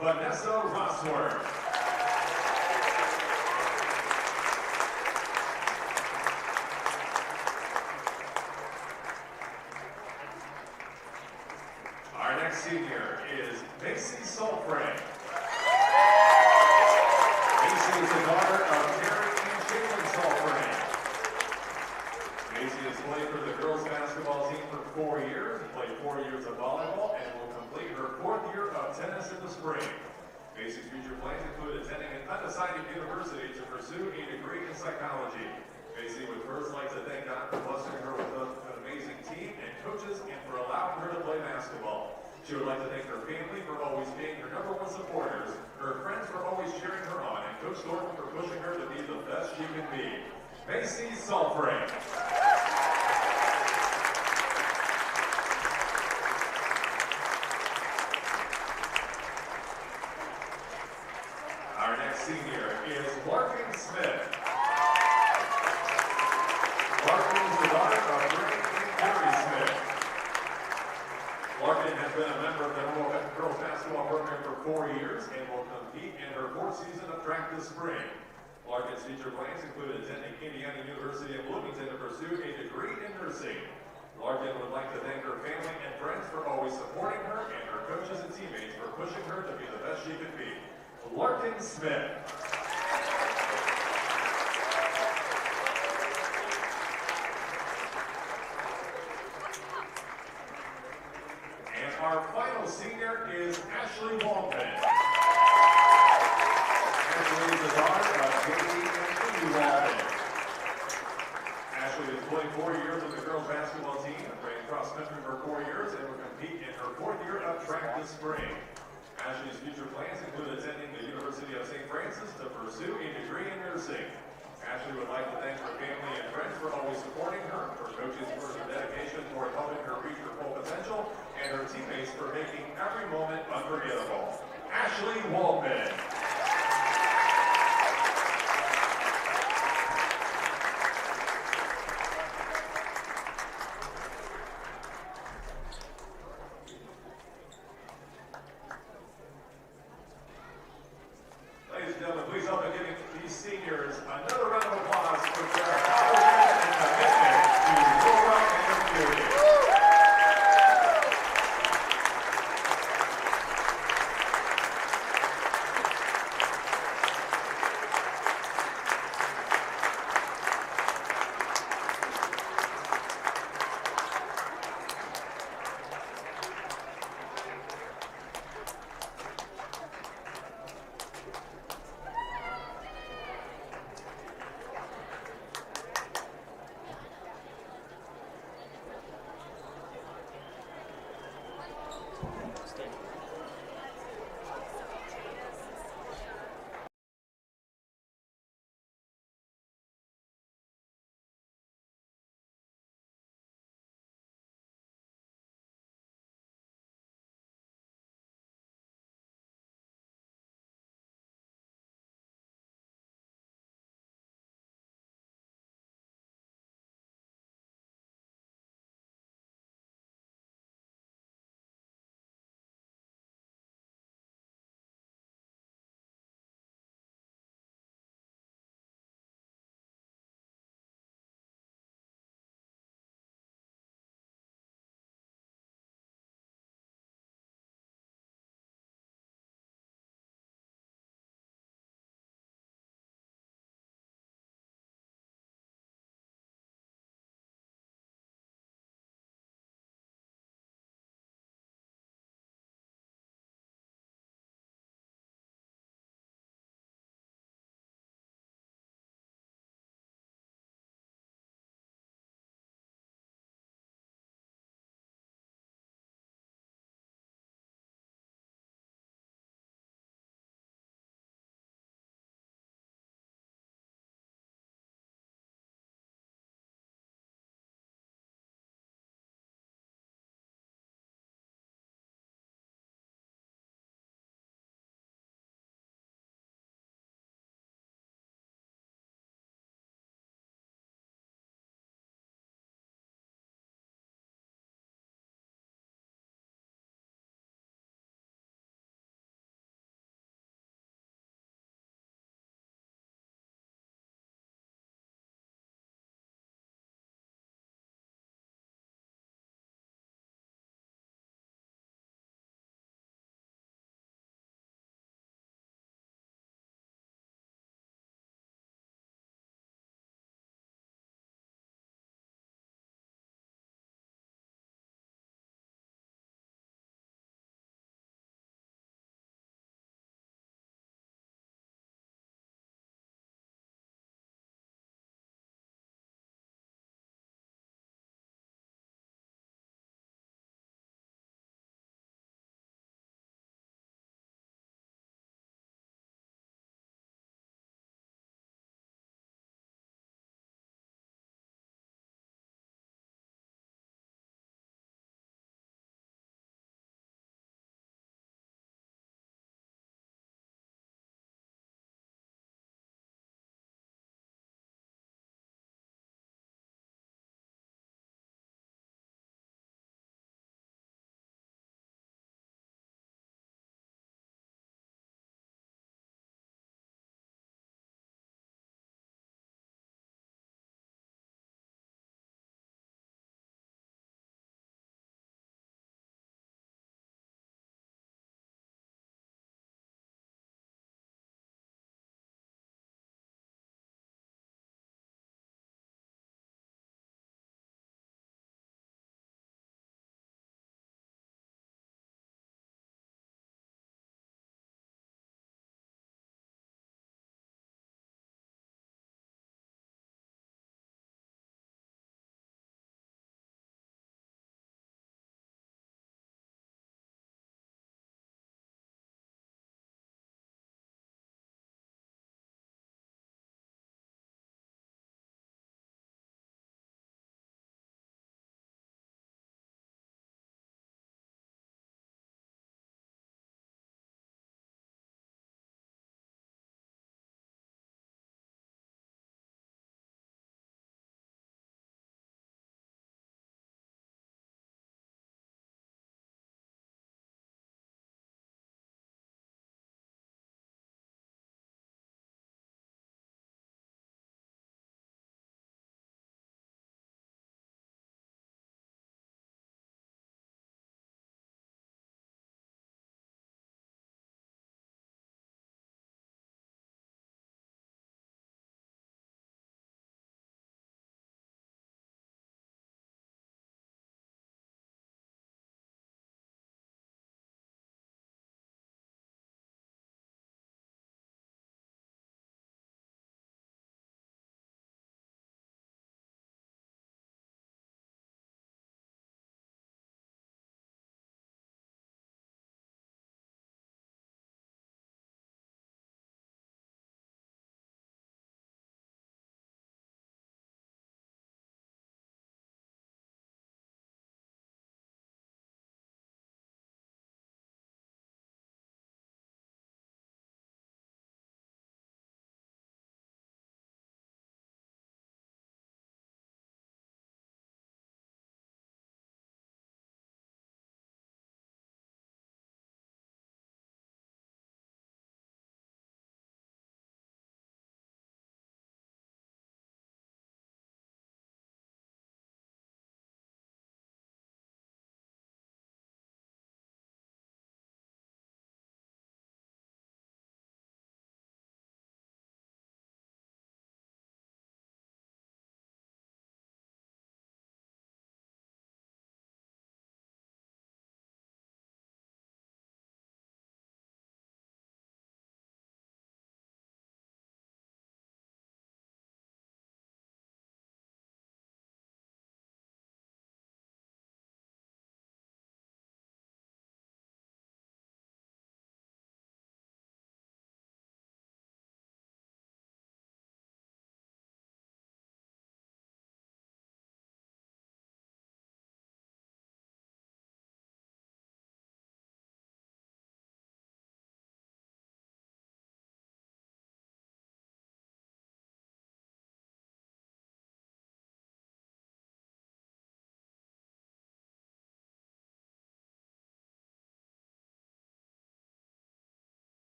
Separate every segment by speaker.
Speaker 1: Vanessa Rossworth. Our next senior is Macy Sulfray. Macy is the daughter of Terry and Jalen Sulfray. Macy has played for the girls basketball team for 4 years, played 4 years of volleyball, and will complete her 4th year of tennis in the spring. Macy's future plans include attending an undecided university to pursue a degree in psychology. Macy would first like to thank God for blessing her with an amazing team and coaches and for allowing her to play basketball. She would like to thank her family for always being her #1 supporters, her friends for always cheering her on, and Coach Thornton for pushing her to be the best she can be. Macy Sulfray. Our next senior is Larkin Smith. Larkin is the daughter of Greg and Gary Smith. Larkin has been a member of the Norwell girls basketball program for 4 years and will compete in her 4th season of track this spring. Larkin's future plans include attending Indiana University in Bloomington to pursue a degree in nursing. Larkin would like to thank her family and friends for always supporting her and her coaches and teammates for pushing her to be the best she could be. Larkin Smith. And our final senior is Ashley Walton. Ashley is the daughter of Katie and Amy Walton. Ashley has played 4 years with the girls basketball team, ran cross country for 4 years, and will compete in her 4th year of track this spring. Ashley's future plans include attending the University of St. Francis to pursue a degree in nursing. Ashley would like to thank her family and friends for always supporting her, her coaches for their dedication toward helping her reach her full potential, and her teammates for making every moment unforgettable. Ashley Walton. Ladies and gentlemen, please help me give these seniors another round of applause for their accomplishments and commitment to Norwell and their community.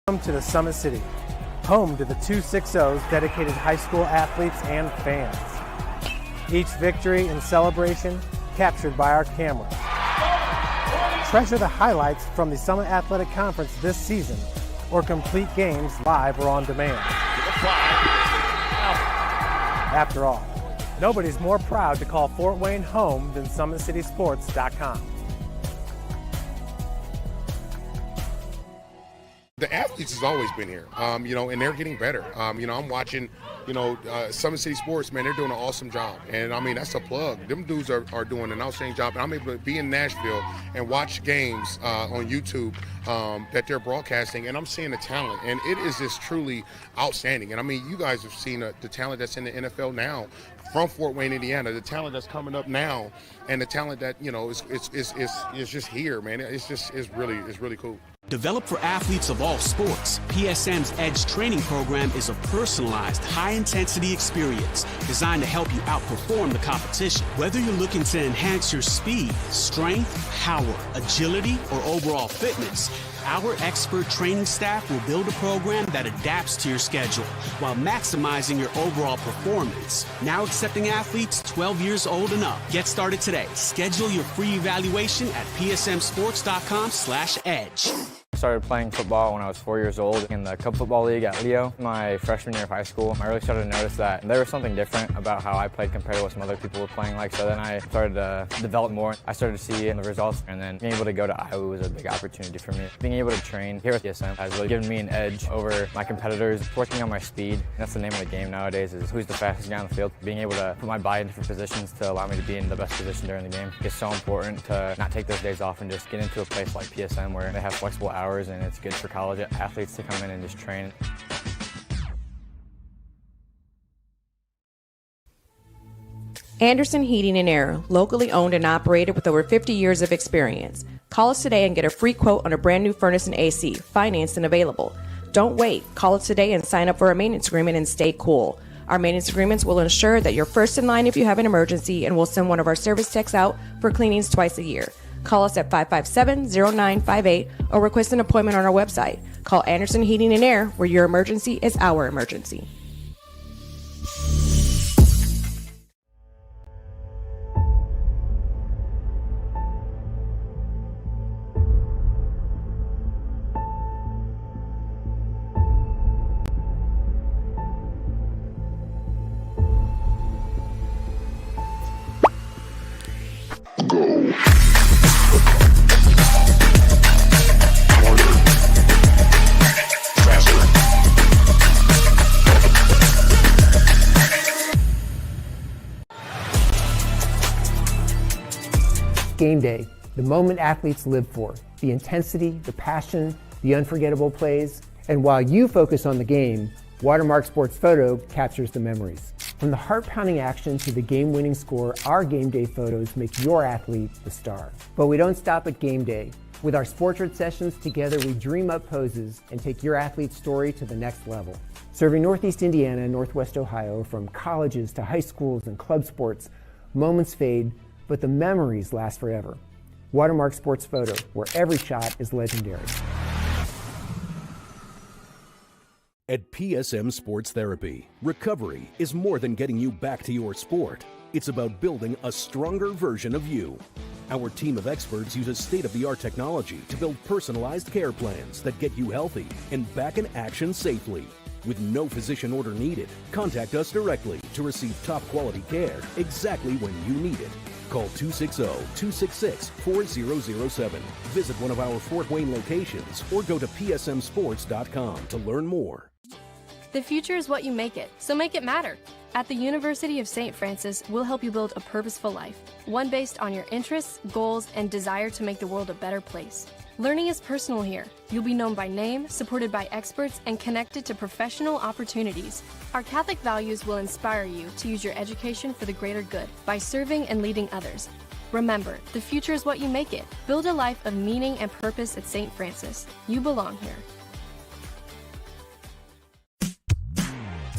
Speaker 2: Welcome to the Summit City, home to the 260's dedicated high school athletes and fans. Each victory and celebration captured by our cameras. Treasure the highlights from the Summit Athletic Conference this season, or complete games live or on demand. After all, nobody's more proud to call Fort Wayne home than SummitCitySports.com.
Speaker 3: The athletes has always been here, and they're getting better. I'm watching, Summit City Sports, man, they're doing an awesome job. And, that's a plug. Them dudes are doing an outstanding job. And I'm able to be in Nashville and watch games on YouTube that they're broadcasting, and I'm seeing the talent. And it is just truly outstanding. And, you guys have seen the talent that's in the NFL now from Fort Wayne, Indiana, the talent that's coming up now, and the talent that, is just here, man. It's really cool.
Speaker 4: Developed for athletes of all sports, PSM's Edge training program is a personalized, high-intensity experience designed to help you outperform the competition. Whether you're looking to enhance your speed, strength, power, agility, or overall fitness, our expert training staff will build a program that adapts to your schedule while maximizing your overall performance. Now accepting athletes 12 years old and up. Get started today. Schedule your free evaluation at psmsports.com/edge.
Speaker 5: I started playing football when I was 4 years old in the Cup Football League at Leo. My freshman year of high school, I really started to notice that there was something different about how I played compared to what some other people were playing like. So then I started to develop more. I started to see the results, and then being able to go to Iowa was a big opportunity for me. Being able to train here at PSM has really given me an edge over my competitors. Working on my speed, that's the name of the game nowadays, is who's the fastest guy on the field. Being able to put my body in different positions to allow me to be in the best position during the game is so important to not take those days off and just get into a place like PSM where they have flexible hours and it's good for college athletes to come in and just train.
Speaker 6: Anderson Heating and Air, locally owned and operated with over 50 years of experience. Call us today and get a free quote on a brand new furnace and AC, financed and available. Don't wait. Call us today and sign up for a maintenance agreement and stay cool. Our maintenance agreements will ensure that you're first in line if you have an emergency, and we'll send one of our service techs out for cleanings twice a year. Call us at 557-0958 or request an appointment on our website. Call Anderson Heating and Air, where your emergency is our emergency.
Speaker 7: Game day, the moment athletes live for, the intensity, the passion, the unforgettable plays. And while you focus on the game, Watermark Sports Photo captures the memories. From the heart-pounding action to the game-winning score, our game day photos make your athlete the star. But we don't stop at game day. With our Sportrait sessions together, we dream up poses and take your athlete's story to the next level. Serving Northeast Indiana and Northwest Ohio, from colleges to high schools and club sports, moments fade, but the memories last forever. Watermark Sports Photo, where every shot is legendary.
Speaker 8: At PSM Sports Therapy, recovery is more than getting you back to your sport. It's about building a stronger version of you. Our team of experts uses state-of-the-art technology to build personalized care plans that get you healthy and back in action safely. With no physician order needed, contact us directly to receive top-quality care exactly when you need it. Call 260-266-4007. Visit one of our Fort Wayne locations or go to psmsports.com to learn more.
Speaker 9: The future is what you make it, so make it matter. At the University of St. Francis, we'll help you build a purposeful life, one based on your interests, goals, and desire to make the world a better place. Learning is personal here. You'll be known by name, supported by experts, and connected to professional opportunities. Our Catholic values will inspire you to use your education for the greater good by serving and leading others. Remember, the future is what you make it. Build a life of meaning and purpose at St. Francis. You belong here.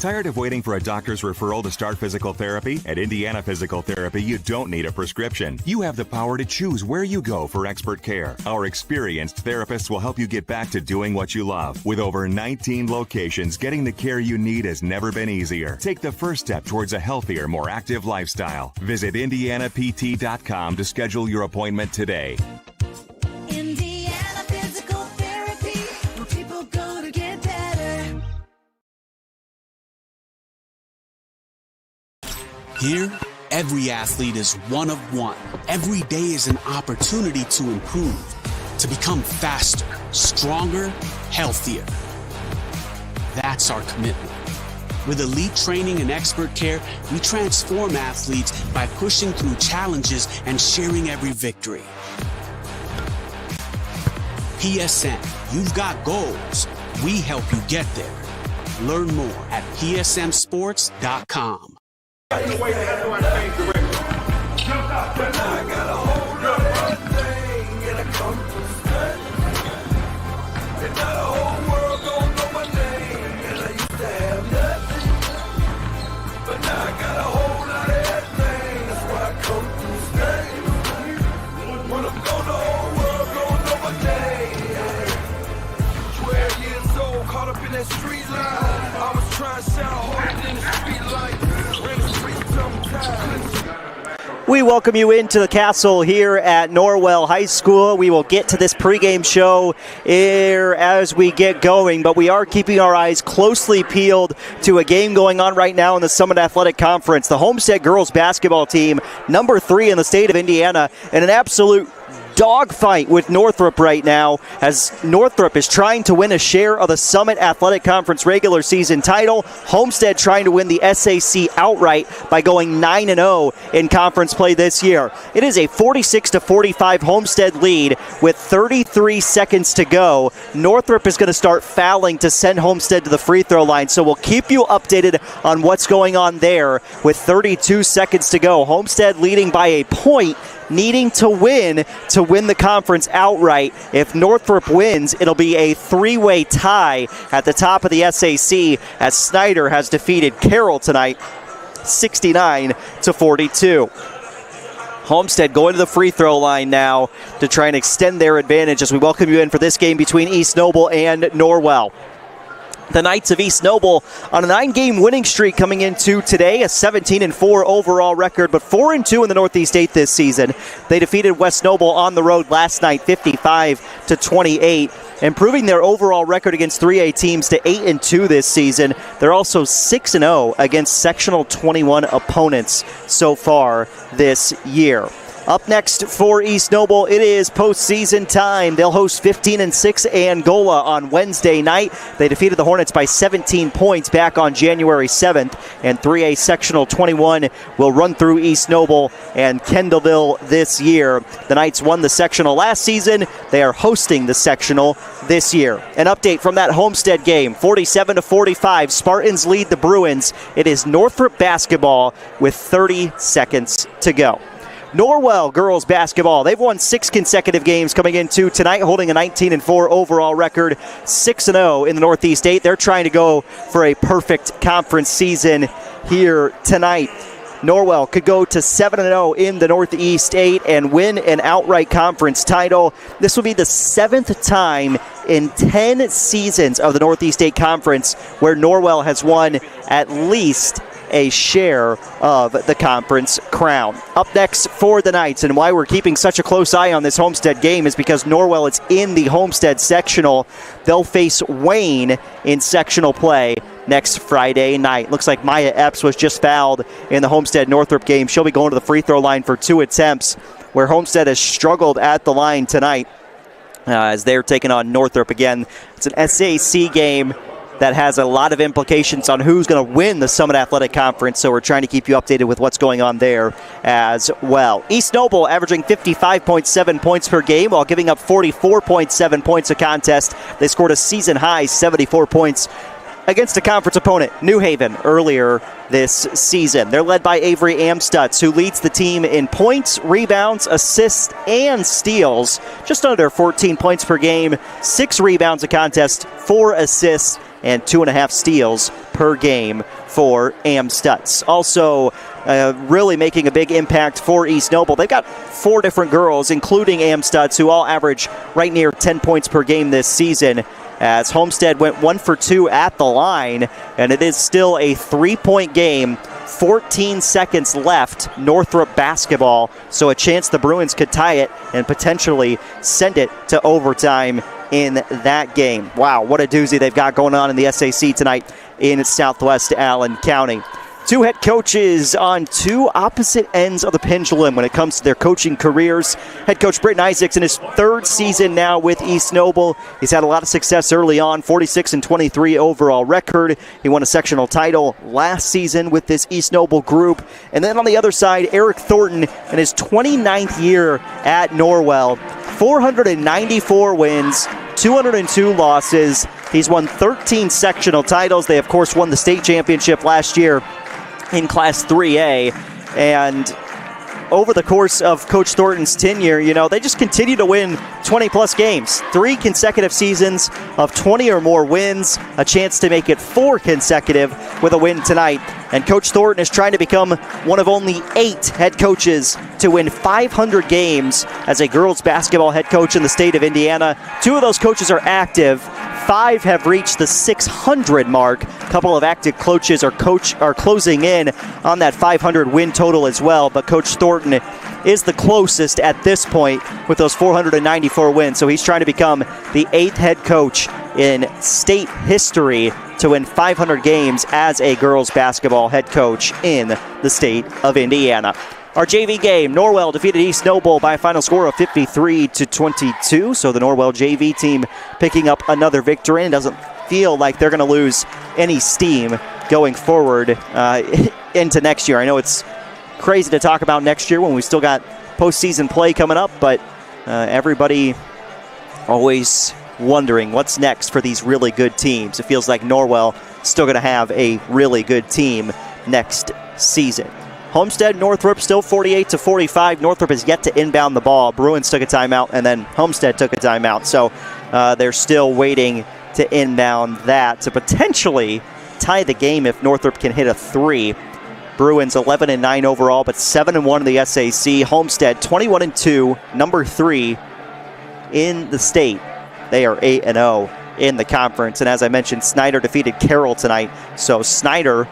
Speaker 10: Tired of waiting for a doctor's referral to start physical therapy? At Indiana Physical Therapy, you don't need a prescription. You have the power to choose where you go for expert care. Our experienced therapists will help you get back to doing what you love. With over 19 locations, getting the care you need has never been easier. Take the first step towards a healthier, more active lifestyle. Visit IndianaPT.com to schedule your appointment today.
Speaker 11: Indiana Physical Therapy, where people go to get better.
Speaker 4: Here, every athlete is one of one. Every day is an opportunity to improve, to become faster, stronger, healthier. That's our commitment. With elite training and expert care, we transform athletes by pushing through challenges and sharing every victory. PSM, you've got goals. We help you get there. Learn more at psmsports.com.
Speaker 12: We welcome you into the castle here at Norwell High School. We will get to this pregame show here as we get going, but we are keeping our eyes closely peeled to a game going on right now in the Summit Athletic Conference. The Homestead girls basketball team, number 3 in the state of Indiana, in an absolute dogfight with Northrop right now, as Northrop is trying to win a share of the Summit Athletic Conference regular season title. Homestead trying to win the SAC outright by going 9-0 in conference play this year. It is a 46-45 Homestead lead with 33 seconds to go. Northrop is going to start fouling to send Homestead to the free throw line, so we'll keep you updated on what's going on there with 32 seconds to go. Homestead leading by a point, needing to win the conference outright. If Northrop wins, it'll be a 3-way tie at the top of the SAC, as Snyder has defeated Carroll tonight 69-42. Homestead going to the free throw line now to try and extend their advantage as we welcome you in for this game between East Noble and Norwell. The Knights of East Noble on a 9-game winning streak coming into today, a 17-4 overall record, but 4-2 in the Northeast 8 this season. They defeated West Noble on the road last night, 55-28, improving their overall record against 3A teams to 8-2 this season. They're also 6-0 against sectional 21 opponents so far this year. Up next for East Noble, it is postseason time. They'll host 15-6 Angola on Wednesday night. They defeated the Hornets by 17 points back on January 7th, and 3A Sectional 21 will run through East Noble and Kendallville this year. The Knights won the sectional last season. They are hosting the sectional this year. An update from that Homestead game, 47-45. Spartans lead the Bruins. It is Northrop basketball with 30 seconds to go. Norwell girls basketball, they've won 6 consecutive games coming into tonight, holding a 19-4 overall record, 6-0 in the Northeast 8. They're trying to go for a perfect conference season here tonight. Norwell could go to 7-0 in the Northeast 8 and win an outright conference title. This will be the 7th time in 10 seasons of the Northeast 8 Conference where Norwell has won at least a share of the conference crown. Up next for the Knights, and why we're keeping such a close eye on this Homestead game is because Norwell is in the Homestead sectional. They'll face Wayne in sectional play next Friday night. Looks like Maya Epps was just fouled in the Homestead-Northrop game. She'll be going to the free throw line for 2 attempts, where Homestead has struggled at the line tonight as they're taking on Northrop again. It's an SAC game that has a lot of implications on who's going to win the Summit Athletic Conference, so we're trying to keep you updated with what's going on there as well. East Noble averaging 55.7 points per game while giving up 44.7 points a contest. They scored a season-high 74 points against a conference opponent, New Haven, earlier this season. They're led by Avery Amstutz, who leads the team in points, rebounds, assists, and steals. Just under 14 points per game, 6 rebounds a contest, 4 assists, and 2.5 steals per game for Amstutz. Also, really making a big impact for East Noble. They've got 4 different girls, including Amstutz, who all average right near 10 points per game this season, as Homestead went 1 for 2 at the line, and it is still a 3-point game. 14 seconds left, Northrop basketball, so a chance the Bruins could tie it and potentially send it to overtime in that game. Wow, what a doozy they've got going on in the SAC tonight in Southwest Allen County. 2 head coaches on 2 opposite ends of the pendulum when it comes to their coaching careers. Head coach Britton Isaacs in his 3rd season now with East Noble. He's had a lot of success early on, 46-23 overall record. He won a sectional title last season with this East Noble group. And then on the other side, Eric Thornton in his 29th year at Norwell. 494 wins, 202 losses. He's won 13 sectional titles. They, of course, won the state championship last year in Class 3A, and over the course of Coach Thornton's tenure, they just continue to win 20-plus games. 3 consecutive seasons of 20 or more wins, a chance to make it 4 consecutive with a win tonight. And Coach Thornton is trying to become one of only 8 head coaches to win 500 games as a girls basketball head coach in the state of Indiana. 2 of those coaches are active. 5 have reached the 600 mark. A couple of active coaches are closing in on that 500 win total as well, but Coach Thornton is the closest at this point with those 494 wins. So he's trying to become the 8th head coach in state history to win 500 games as a girls basketball head coach in the state of Indiana. Our JV game, Norwell defeated East Noble by a final score of 53-22. So the Norwell JV team picking up another victory, and doesn't feel like they're going to lose any steam going forward into next year. I know it's crazy to talk about next year when we still got postseason play coming up, but everybody always wondering what's next for these really good teams. It feels like Norwell still going to have a really good team next season. Homestead, Northrop still 48-45. Northrop has yet to inbound the ball. Bruins took a timeout, and then Homestead took a timeout. So they're still waiting to inbound that to potentially tie the game if Northrop can hit a 3. Bruins 11-9 overall, but 7-1 in the SAC. Homestead 21-2, number 3 in the state. They are 8-0 in the conference. And as I mentioned, Snyder defeated Carroll tonight. So Snyder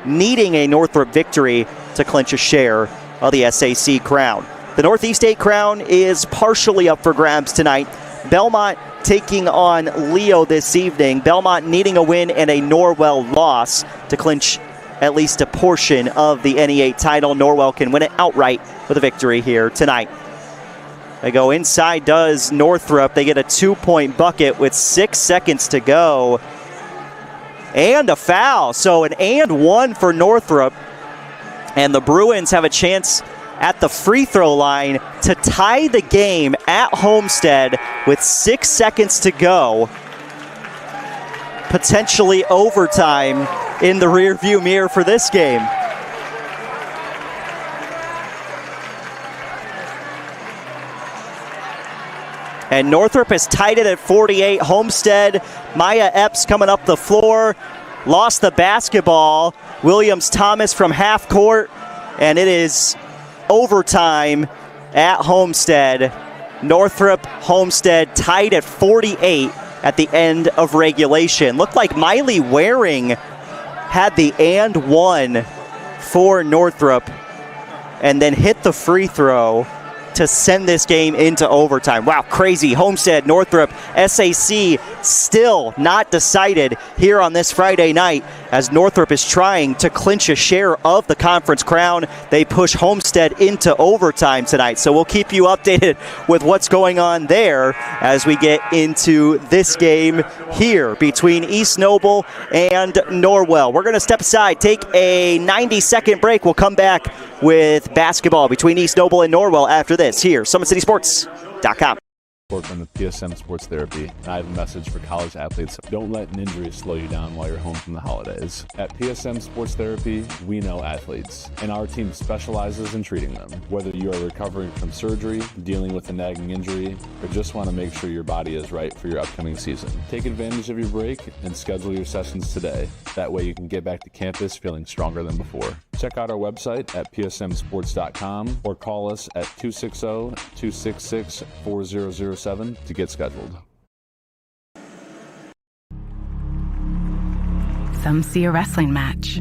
Speaker 12: needing a Northrop victory to clinch a share of the SAC crown. The Northeast 8 crown is partially up for grabs tonight. Belmont taking on Leo this evening. Belmont needing a win and a Norwell loss to clinch at least a portion of the NE8 title. Norwell can win it outright with a victory here tonight. They go inside, does Northrop. They get a 2-point bucket with 6 seconds to go. And a foul. So an and 1 for Northrop. And the Bruins have a chance at the free throw line to tie the game at Homestead with 6 seconds to go. Potentially overtime in the rearview mirror for this game. And Northrop has tied it at 48. Homestead, Maya Epps coming up the floor. Lost the basketball. Williams-Thomas from half court. And it is overtime at Homestead. Northrop, Homestead tied at 48 at the end of regulation. Looked like Miley Waring had the and 1 for Northrop and then hit the free throw to send this game into overtime. Wow, crazy. Homestead, Northrop, SAC still not decided here on this Friday night as Northrop is trying to clinch a share of the conference crown. They push Homestead into overtime tonight. So we'll keep you updated with what's going on there as we get into this game here between East Noble and Norwell. We're going to step aside, take a 90-second break. We'll come back with basketball between East Noble and Norwell after this here, SummitCitySports.com.
Speaker 13: From the PSM Sports Therapy, and I have a message for college athletes. Don't let an injury slow you down while you're home from the holidays. At PSM Sports Therapy, we know athletes, and our team specializes in treating them. Whether you are recovering from surgery, dealing with a nagging injury, or just want to make sure your body is right for your upcoming season, take advantage of your break and schedule your sessions today. That way you can get back to campus feeling stronger than before. Check out our website at psmsports.com or call us at 260-266-4007 to get scheduled.
Speaker 14: Some see a wrestling match.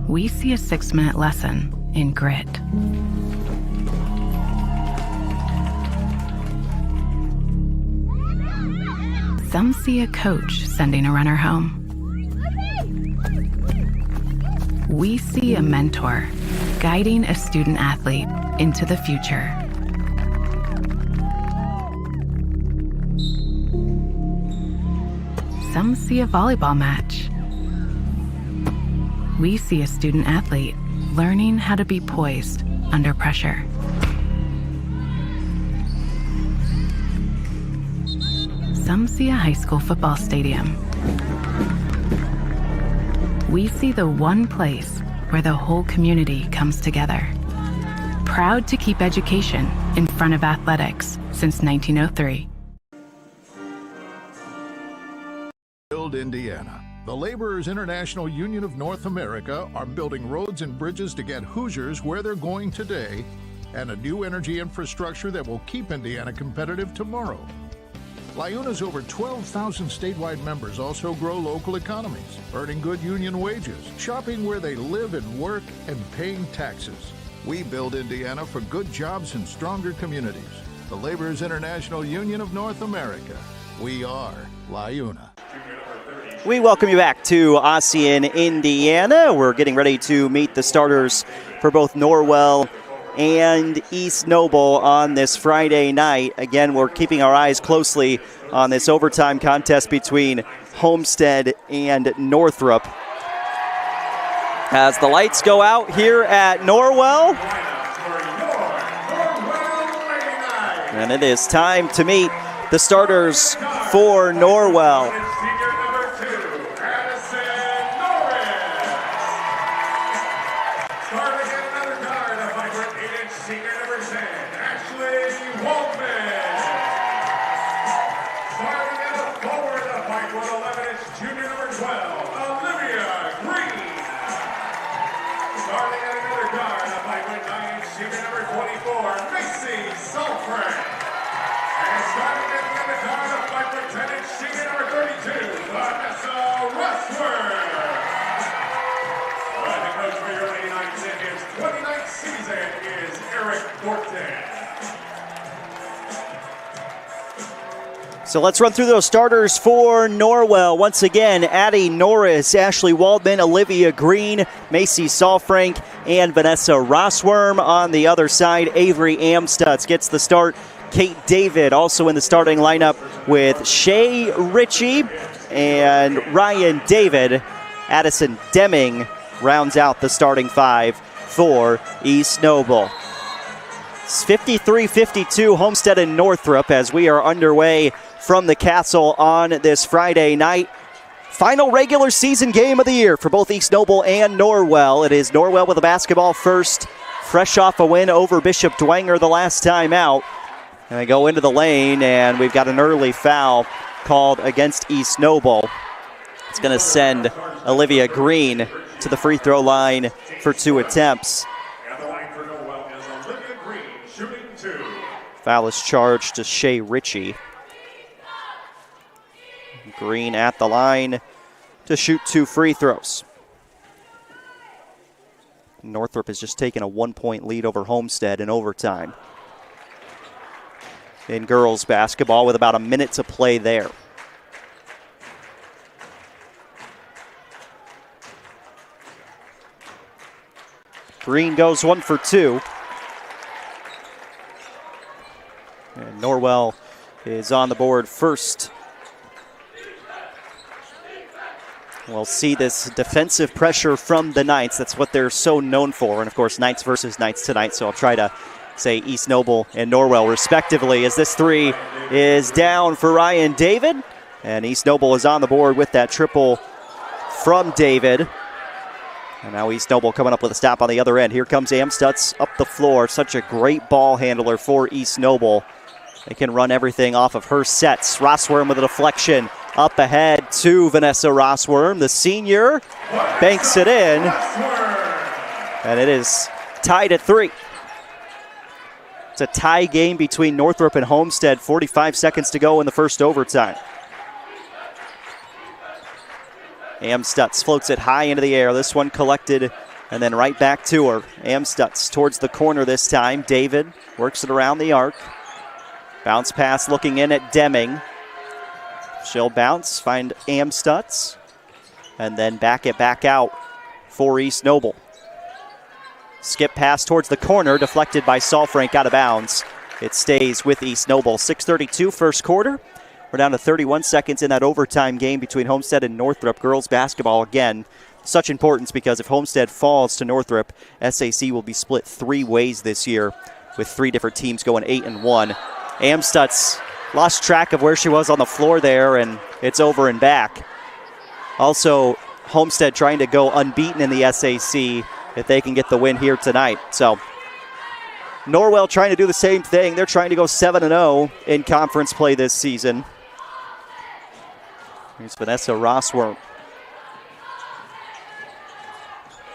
Speaker 14: We see a 6-minute lesson in grit. Some see a coach sending a runner home. We see a mentor guiding a student athlete into the future. Some see a volleyball match. We see a student athlete learning how to be poised under pressure. Some see a high school football stadium. We see the one place where the whole community comes together. Proud to keep education in front of athletics since 1903.
Speaker 15: Build Indiana. The Laborers International Union of North America are building roads and bridges to get Hoosiers where they're going today, and a new energy infrastructure that will keep Indiana competitive tomorrow. LIUNA's over 12,000 statewide members also grow local economies, earning good union wages, shopping where they live and work, and paying taxes. We build Indiana for good jobs and stronger communities. The Laborers International Union of North America. We are LIUNA.
Speaker 12: We welcome you back to Ossian, Indiana. We're getting ready to meet the starters for both Norwell and East Noble on this Friday night. Again, we're keeping our eyes closely on this overtime contest between Homestead and Northrop. As the lights go out here at Norwell, and it is time to meet the starters for Norwell. So let's run through those starters for Norwell. Once again, Addie Norris, Ashley Waldman, Olivia Green, Macy Salfrank, and Vanessa Rossworm. On the other side, Avery Amstutz gets the start. Kate David also in the starting lineup with Shay Ritchie and Ryan David. Addison Deming rounds out the starting five for East Noble. It's 53-52 Homestead and Northrop as we are underway from the Castle on this Friday night. Final regular season game of the year for both East Noble and Norwell. It is Norwell with the basketball first, fresh off a win over Bishop Dwenger the last time out. And they go into the lane, and we've got an early foul called against East Noble. It's going to send Olivia Green to the free throw line for 2 attempts. Foul is charged to Shay Ritchie. Green at the line to shoot 2 free throws. Northrop has just taken a 1-point lead over Homestead in overtime. In girls basketball with about a minute to play there. Green goes 1 for 2. And Norwell is on the board first. We'll see this defensive pressure from the Knights. That's what they're so known for. And, of course, Knights versus Knights tonight. So I'll try to say East Noble and Norwell respectively, as this three is down for Ryan David. And East Noble is on the board with that triple from David. And now East Noble coming up with a stop on the other end. Here comes Amstutz up the floor. Such a great ball handler for East Noble. They can run everything off of her sets. Rossworm with a deflection. Up ahead to Vanessa Rossworm. The senior banks it in. And it is tied at 3. It's a tie game between Northrop and Homestead. 45 seconds to go in the first overtime. Amstutz floats it high into the air. This one collected and then right back to her. Amstutz towards the corner this time. David works it around the arc. Bounce pass looking in at Deming. She'll bounce, find Amstutz, and then back it back out for East Noble. Skip pass towards the corner, deflected by Salfrank out of bounds. It stays with East Noble. 6:32 first quarter. We're down to 31 seconds in that overtime game between Homestead and Northrop. Girls basketball again. Such importance because if Homestead falls to Northrop, SAC will be split 3 ways this year with 3 different teams going 8-1. Amstutz lost track of where she was on the floor there, and it's over and back. Also, Homestead trying to go unbeaten in the SAC if they can get the win here tonight. So, Norwell trying to do the same thing. They're trying to go 7-0 in conference play this season. Here's Vanessa Rossworm.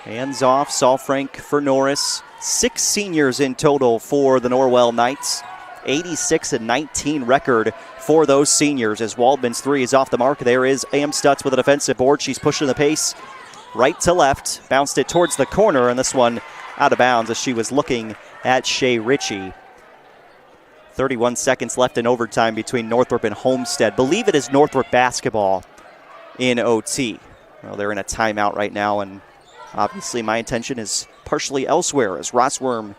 Speaker 12: Hands off, Salfrank for Norris. 6 seniors in total for the Norwell Knights. 86-19 record for those seniors as Waldman's 3 is off the mark. There is Amstutz with a defensive board. She's pushing the pace right to left. Bounced it towards the corner, and this one out of bounds as she was looking at Shea Ritchie. 31 seconds left in overtime between Northrop and Homestead. Believe it is Northrop basketball in OT. Well, they're in a timeout right now, and obviously my attention is partially elsewhere as Rossworm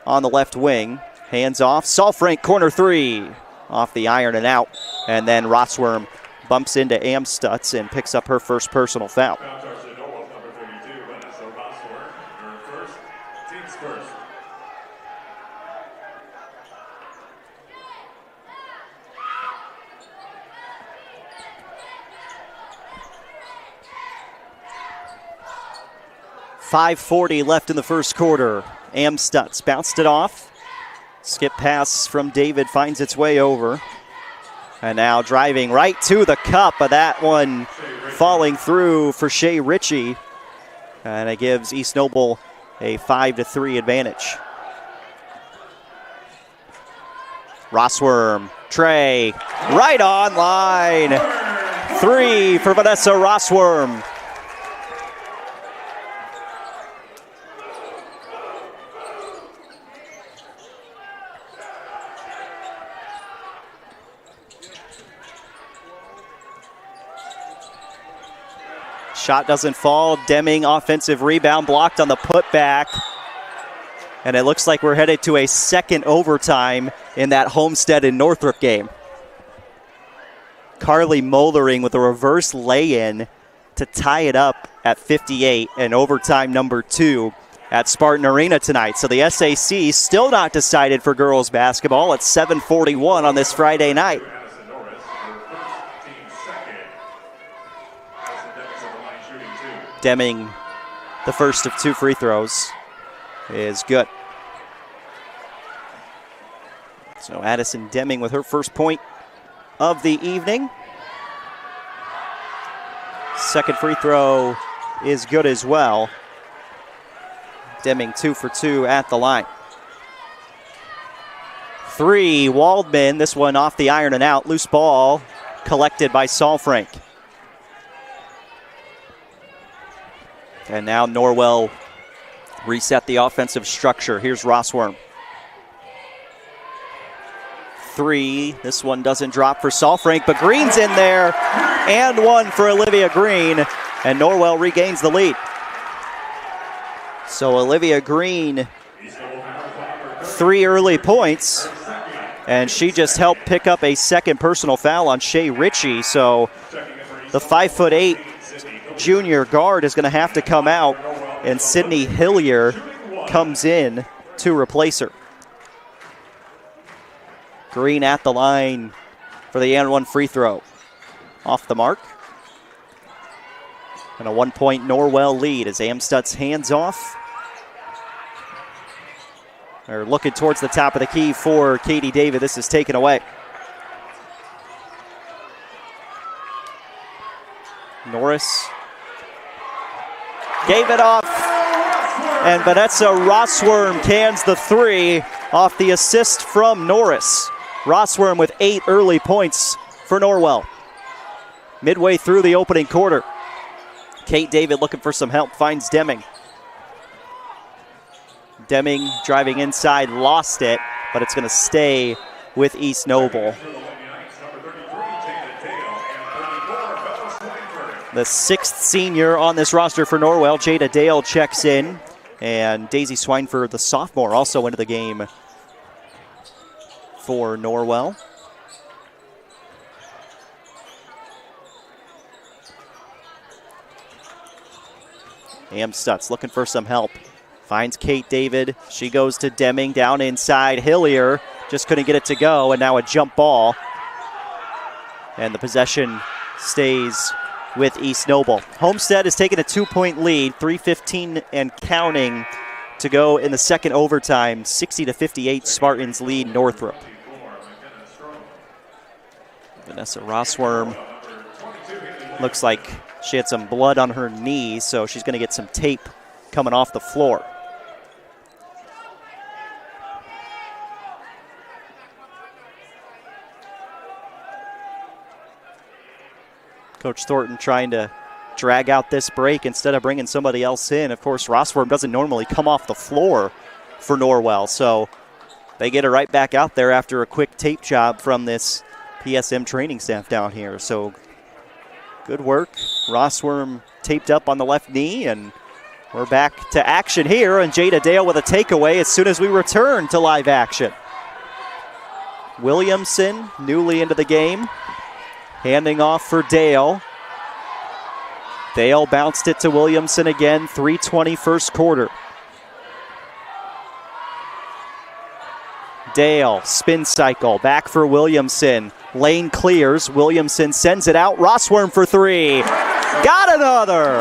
Speaker 12: on the left wing. Hands off. Salfrank corner 3 off the iron and out. And then Rossworm bumps into Amstutz and picks up her first personal foul. 5:40 left in the first quarter. Amstutz bounced it off. Skip pass from David finds its way over. And now driving right to the cup, but that one falling through for Shea Ritchie. And it gives East Noble a 5-3 advantage. Rossworm, Trey, right on line. 3 for Vanessa Rossworm. Shot doesn't fall. Deming offensive rebound blocked on the putback. And it looks like we're headed to a second overtime in that Homestead and Northrop game. Carly Mollering with a reverse lay-in to tie it up at 58 and overtime number 2 at Spartan Arena tonight. So the SAC still not decided for girls basketball at 7:41 on this Friday night. Deming, the first of 2 free throws, is good. So Addison Deming with her first point of the evening. Second free throw is good as well. Deming 2 for 2 at the line. 3, Waldman, this one off the iron and out. Loose ball collected by Salfrank. And now Norwell reset the offensive structure. Here's Rossworm. 3, this one doesn't drop for Salfrank, but Green's in there. And 1 for Olivia Green, and Norwell regains the lead. So Olivia Green, 3 early points, and she just helped pick up a second personal foul on Shea Ritchie. So the 5'8" junior guard is going to have to come out, and Sydney Hillier comes in to replace her. Green at the line for the and one free throw. Off the mark. And a 1-point Norwell lead as Amstutz hands off. They're looking towards the top of the key for Katie David. This is taken away. Norris gave it off. And Vanessa Rossworm cans the three off the assist from Norris. Rossworm with 8 early points for Norwell. Midway through the opening quarter. Kate David looking for some help, finds Deming. Deming driving inside, lost it, but it's going to stay with East Noble. The 6th senior on this roster for Norwell, Jada Dale, checks in. And Daisy Swineford, the sophomore, also into the game for Norwell. Amstutz looking for some help. Finds Kate David. She goes to Deming down inside. Hillier just couldn't get it to go, and now a jump ball. And the possession stays with East Noble. Homestead has taken a 2-point lead, 3:15 and counting to go in the second overtime. 60-58, Spartans lead Northrop. Vanessa Rossworm looks like she had some blood on her knee, so she's going to get some tape coming off the floor. Coach Thornton trying to drag out this break instead of bringing somebody else in. Of course, Rossworm doesn't normally come off the floor for Norwell, so they get her right back out there after a quick tape job from this PSM training staff down here. So good work. Rossworm taped up on the left knee, and we're back to action here, and Jada Dale with a takeaway as soon as we return to live action. Williamson, newly into the game, handing off for Dale. Dale bounced it to Williamson again, 3:20 first quarter. Dale, spin cycle, back for Williamson. Lane clears, Williamson sends it out, Rossworm for three. Got another!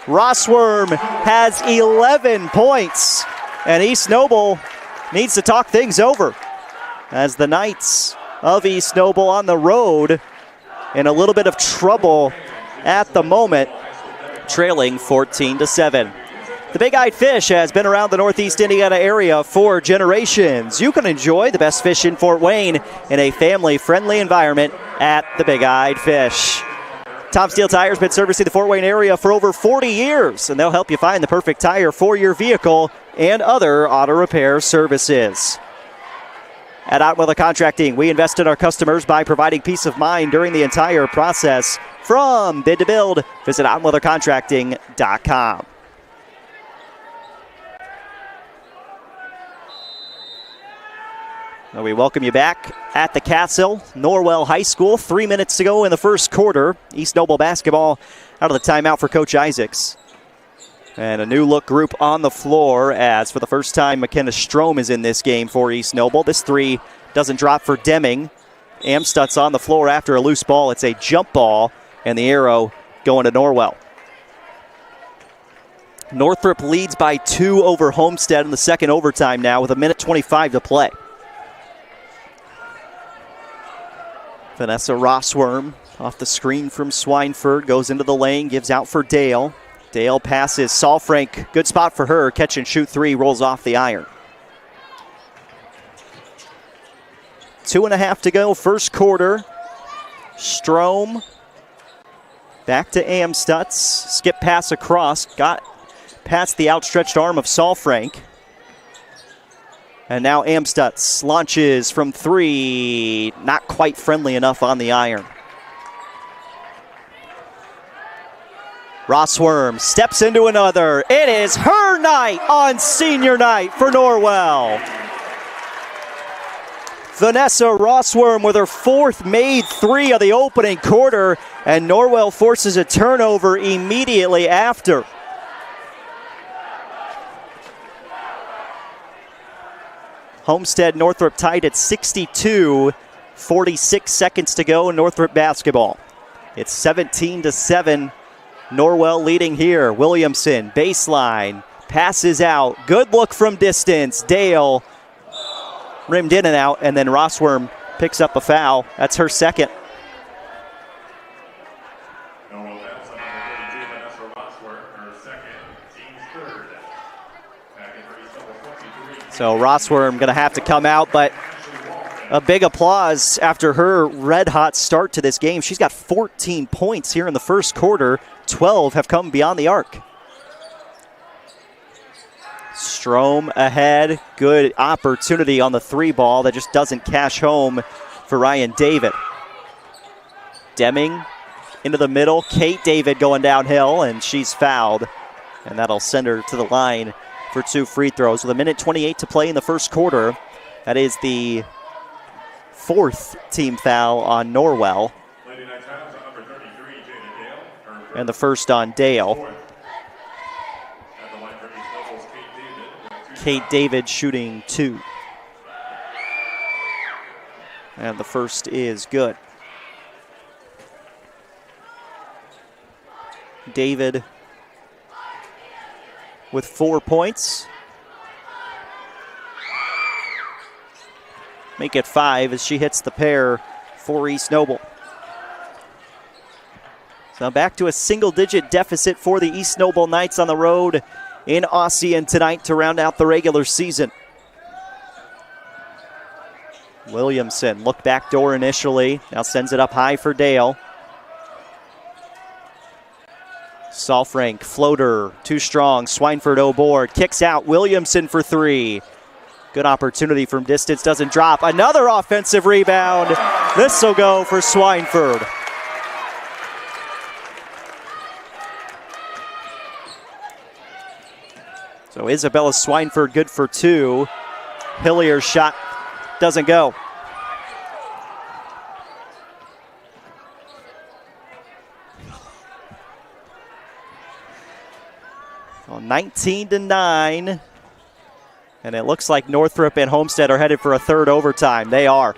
Speaker 12: Rossworm has 11 points, and East Noble needs to talk things over as the Knights of East Noble on the road in a little bit of trouble at the moment, trailing 14-7. The Big Eyed Fish has been around the Northeast Indiana area for generations. You can enjoy the best fish in Fort Wayne in a family-friendly environment at the Big Eyed Fish. Tom Steel Tire has been servicing the Fort Wayne area for over 40 years, and they'll help you find the perfect tire for your vehicle and other auto repair services. At Otwell Contracting, we invest in our customers by providing peace of mind during the entire process. From bid to build, visit OtwellContracting.com. Well, we welcome you back at the Castle, Norwell High School. 3 minutes to go in the first quarter. East Noble basketball out of the timeout for Coach Isaacs. And a new look group on the floor as for the first time McKenna Strom is in this game for East Noble. This three doesn't drop for Deming. Amstutz on the floor after a loose ball. It's a jump ball, and the arrow going to Norwell. Northrop leads by 2 over Homestead in the second overtime now with 1:25 to play. Vanessa Rossworm off the screen from Swineford, goes into the lane, gives out for Dale. Dale passes, Saul Frank, good spot for her, catch and shoot three, rolls off the iron. 2.5 to go, first quarter. Strom back to Amstutz, skip pass across, got past the outstretched arm of Saul Frank. And now Amstutz launches from three, not quite friendly enough on the iron. Rossworm steps into another. It is her night on senior night for Norwell. Vanessa Rossworm with her 4th made three of the opening quarter, and Norwell forces a turnover immediately after. Homestead Northrop tied at 62, 46 seconds to go. Northrop basketball. It's 17-7. Norwell leading here. Williamson, baseline, passes out. Good look from distance. Dale rimmed in and out, and then Rossworm picks up a foul. That's her second. So Rossworm going to have to come out, but a big applause after her red-hot start to this game. She's got 14 points here in the first quarter. 12 have come beyond the arc. Strom ahead. Good opportunity on the three ball that just doesn't cash home for Ryan David. Deming into the middle. Kate David going downhill, and she's fouled. And that'll send her to the line for 2 free throws. With 1:28 to play in the first quarter. That is the 4th team foul on Norwell. And the first on Dale. Kate David shooting 2. And the first is good. David with 4 points. Make it 5 as she hits the pair for East Noble. So back to a single-digit deficit for the East Noble Knights on the road in Ossian tonight to round out the regular season. Williamson looked backdoor initially, now sends it up high for Dale. Salfrank, floater, too strong. Swineford O-board, kicks out. Williamson for 3. Good opportunity from distance, doesn't drop. Another offensive rebound. This will go for Swineford. So Isabella Swineford good for 2. Hillier's shot doesn't go. So 19-9. And it looks like Northrop and Homestead are headed for a third overtime. They are.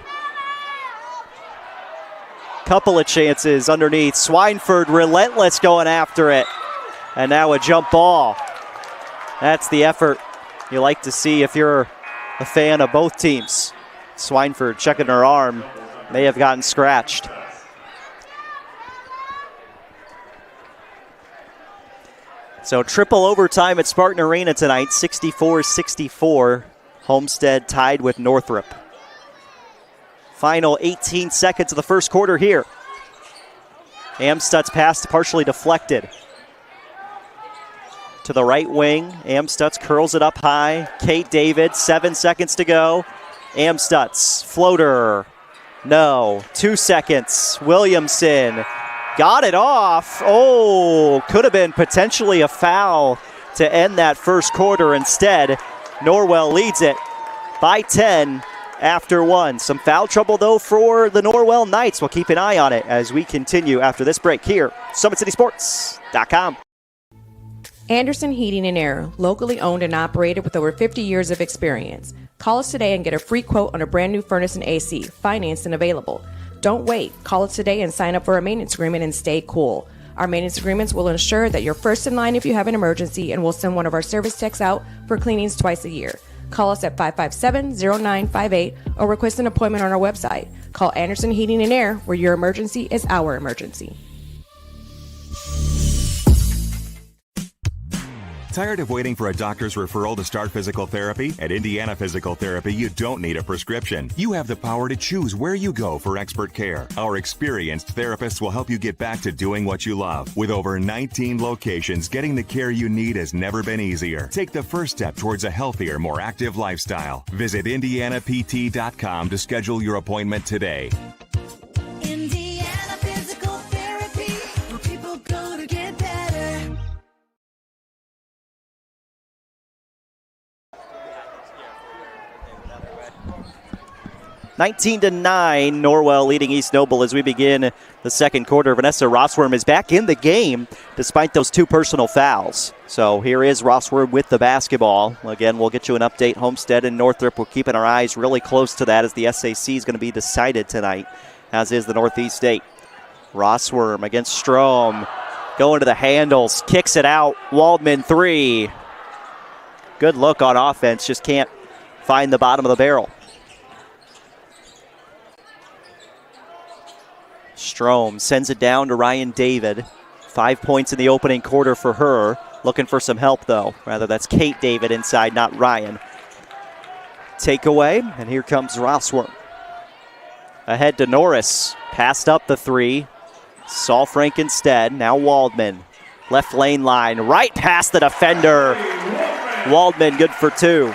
Speaker 12: Couple of chances underneath. Swineford relentless going after it. And now a jump ball. That's the effort you like to see if you're a fan of both teams. Swineford checking her arm. May have gotten scratched. So triple overtime at Spartan Arena tonight, 64-64. Homestead tied with Northrop. Final 18 seconds of the first quarter here. Amstutz pass partially deflected. To the right wing, Amstutz curls it up high. Kate David, 7 seconds to go. Amstutz, floater, no, 2 seconds. Williamson got it off. Oh, could have been potentially a foul to end that first quarter. Instead, Norwell leads it by 10 after 1. Some foul trouble, though, for the Norwell Knights. We'll keep an eye on it as we continue after this break here. SummitCitySports.com.
Speaker 6: Anderson Heating and Air, locally owned and operated with over 50 years of experience. Call us today and get a free quote on a brand new furnace and AC, financed and available. Don't wait. Call us today and sign up for a maintenance agreement and stay cool. Our maintenance agreements will ensure that you're first in line if you have an emergency, and we'll send one of our service techs out for cleanings twice a year. Call us at 557-0958 or request an appointment on our website. Call Anderson Heating and Air, where your emergency is our emergency.
Speaker 10: Tired of waiting for a doctor's referral to start physical therapy? At Indiana Physical Therapy, you don't need a prescription. You have the power to choose where you go for expert care. Our experienced therapists will help you get back to doing what you love. With over 19 locations, getting the care you need has never been easier. Take the first step towards a healthier, more active lifestyle. Visit IndianaPT.com to schedule your appointment today.
Speaker 11: Indiana Physical Therapy, where people go to get better.
Speaker 12: 19-9, Norwell leading East Noble as we begin the second quarter. Vanessa Rossworm is back in the game despite those 2 personal fouls. So here is Rossworm with the basketball. Again, we'll get you an update. Homestead and Northrop, we're keeping our eyes really close to that as the SAC is going to be decided tonight, as is the Northeast State. Rossworm against Strom. Going to the handles, kicks it out. Waldman 3. Good look on offense, just can't find the bottom of the barrel. Strom sends it down to Ryan David. 5 points in the opening quarter for her. Looking for some help, though. Rather, that's Kate David inside, not Ryan. Takeaway, and here comes Rossworm. Ahead to Norris. Passed up the 3. Saul Frank instead. Now Waldman. Left lane line. Right past the defender. Waldman good for 2.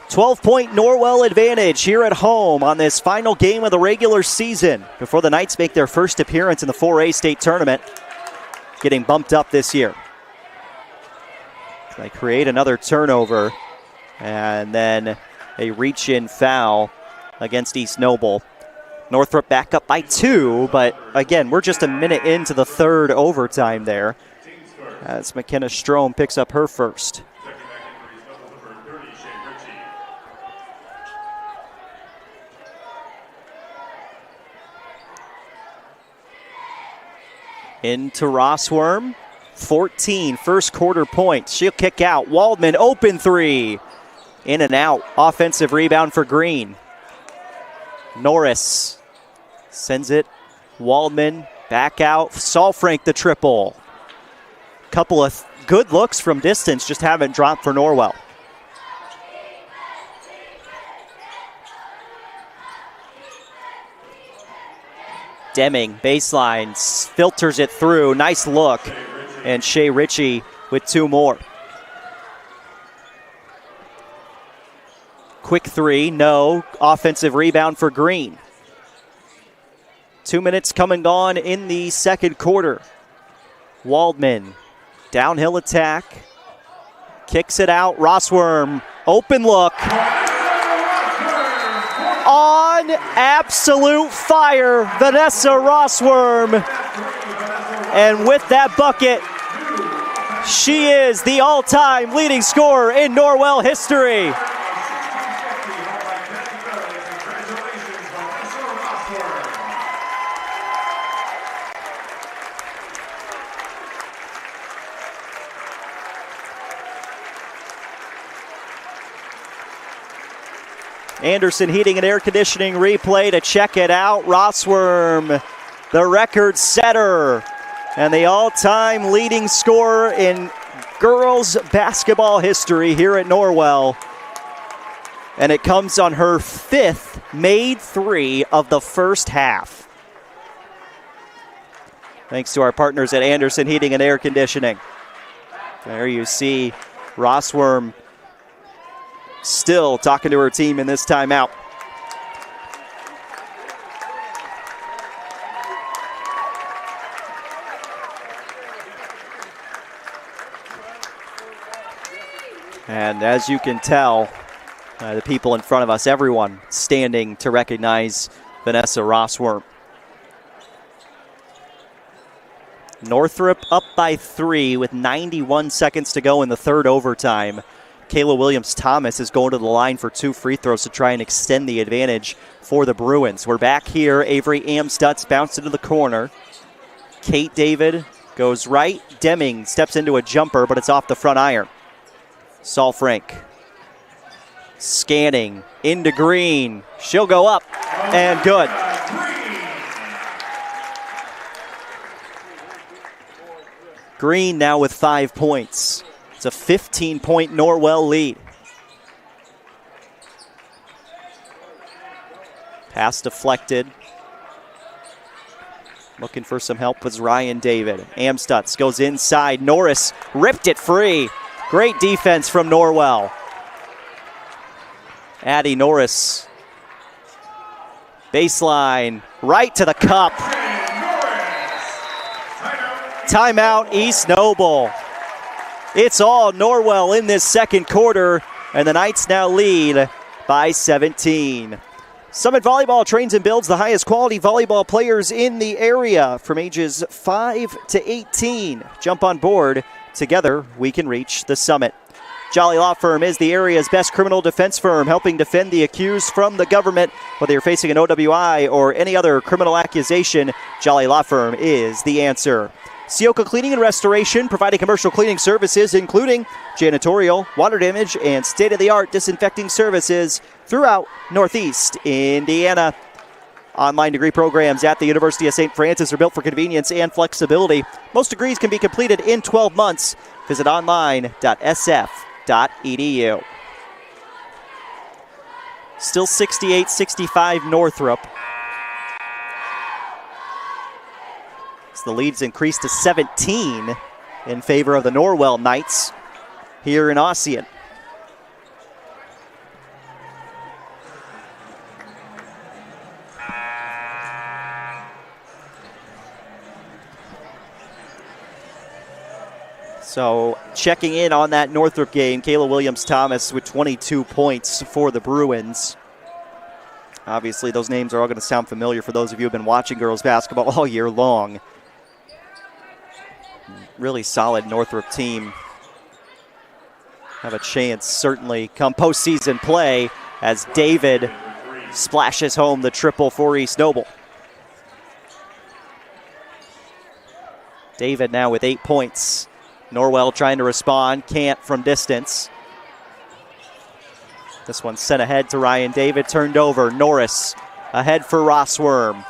Speaker 12: 12-point Norwell advantage here at home on this final game of the regular season before the Knights make their first appearance in the 4A state tournament, getting bumped up this year. They create another turnover and then a reach-in foul against East Noble. Northrop back up by 2, but again, we're just a minute into the third overtime there as McKenna Strom picks up her first. Into Rossworm, 14 first quarter points. She'll kick out. Waldman, open 3. In and out. Offensive rebound for Green. Norris sends it. Waldman back out. Saul Frank the triple. Couple of good looks from distance, just haven't dropped for Norwell. Deming, baseline, filters it through. Nice look. And Shea Ritchie with 2 more. Quick 3, no. Offensive rebound for Green. 2 minutes come and gone in the second quarter. Waldman, downhill attack. Kicks it out. Rossworm, open look. On absolute fire, Vanessa Rossworm. And with that bucket, she is the all-time leading scorer in Norwell history. Anderson Heating and Air Conditioning replay to check it out. Rossworm, the record setter and the all-time leading scorer in girls basketball history here at Norwell. And it comes on her 5th made 3 of the first half. Thanks to our partners at Anderson Heating and Air Conditioning. There you see Rossworm still talking to her team in this timeout. And as you can tell, the people in front of us, everyone standing to recognize Vanessa Rossworm. Northrop up by 3 with 91 seconds to go in the third overtime. Kayla Williams-Thomas is going to the line for 2 free throws to try and extend the advantage for the Bruins. We're back here. Avery Amstutz bounced into the corner. Kate David goes right. Deming steps into a jumper, but it's off the front iron. Saul Frank scanning into Green. She'll go up and good. Green now with 5 points. It's a 15-point Norwell lead. Pass deflected. Looking for some help was Ryan David. Amstutz goes inside. Norris ripped it free. Great defense from Norwell. Addie Norris. Baseline, right to the cup. Timeout, East Noble. It's all Norwell in this second quarter. and the Knights now lead by 17. Summit Volleyball trains and builds the highest quality volleyball players in the area from ages 5 to 18. Jump on board. Together, we can reach the summit. Jolly Law Firm is the area's best criminal defense firm, helping defend the accused from the government. Whether you're facing an OWI or any other criminal accusation, Jolly Law Firm is the answer. Sioka Cleaning and Restoration, providing commercial cleaning services, including janitorial, water damage, and state-of-the-art disinfecting services throughout Northeast Indiana. Online degree programs at the University of St. Francis are built for convenience and flexibility. Most degrees can be completed in 12 months. Visit online.sf.edu. Still 68-65 Northrop. The lead's increased to 17 in favor of the Norwell Knights here in Ossian. So checking in on that Northrop game, Kayla Williams-Thomas with 22 points for the Bruins. Obviously, those names are all going to sound familiar for those of you who have been watching girls basketball all year long. Really solid Northrop team. Have a chance, certainly, come postseason play as David splashes home the triple for East Noble. David now with 8 points. Norwell trying to respond, can't from distance. This one sent ahead to Ryan David, turned over. Norris ahead for Rossworm.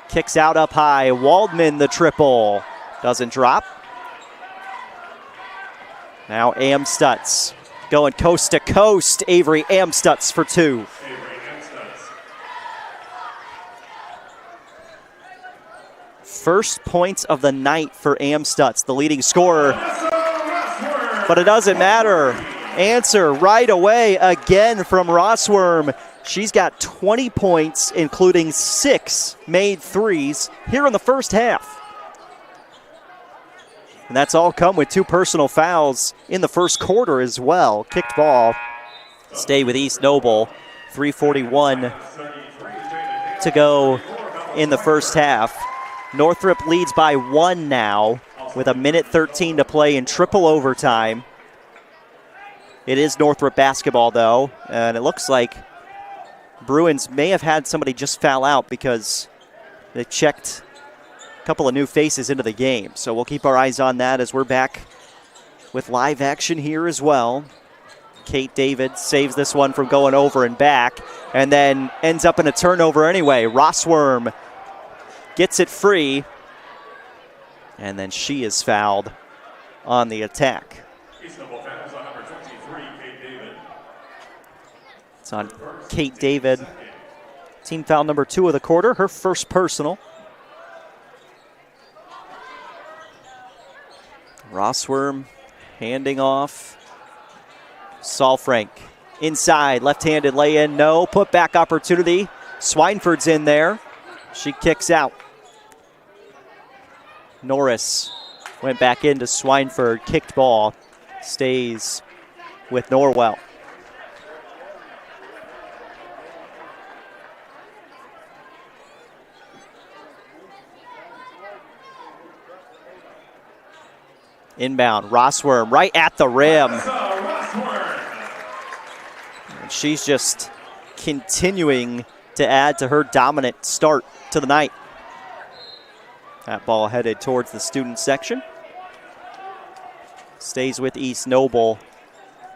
Speaker 12: Kicks out up high. Waldman the triple. Doesn't drop. Now Amstutz going coast to coast. Avery Amstutz for two. First points of the night for Amstutz, the leading scorer. But it doesn't matter. Answer right away again from Rossworm. She's got 20 points, including 6 made threes here in the first half. And that's all come with 2 personal fouls in the first quarter as well. Kicked ball. Stay with East Noble. 3:41 to go in the first half. Northrop leads by 1 now with 1:13 to play in triple overtime. It is Northrop basketball, though, and it looks like Bruins may have had somebody just foul out because they checked a couple of new faces into the game. So we'll keep our eyes on that as we're back with live action here as well. Kate David saves this one from going over and back and then ends up in a turnover anyway. Rossworm gets it free, and then she is fouled on the attack. It's on Kate David. Team foul number 2 of the quarter, her first personal. Rossworm handing off. Saul Frank inside, left-handed lay-in, no. Put back opportunity. Swineford's in there. She kicks out. Norris went back into Swineford, kicked ball. Stays with Norwell. Inbound, Rossworm right at the rim. And she's just continuing to add to her dominant start to the night. That ball headed towards the student section. Stays with East Noble.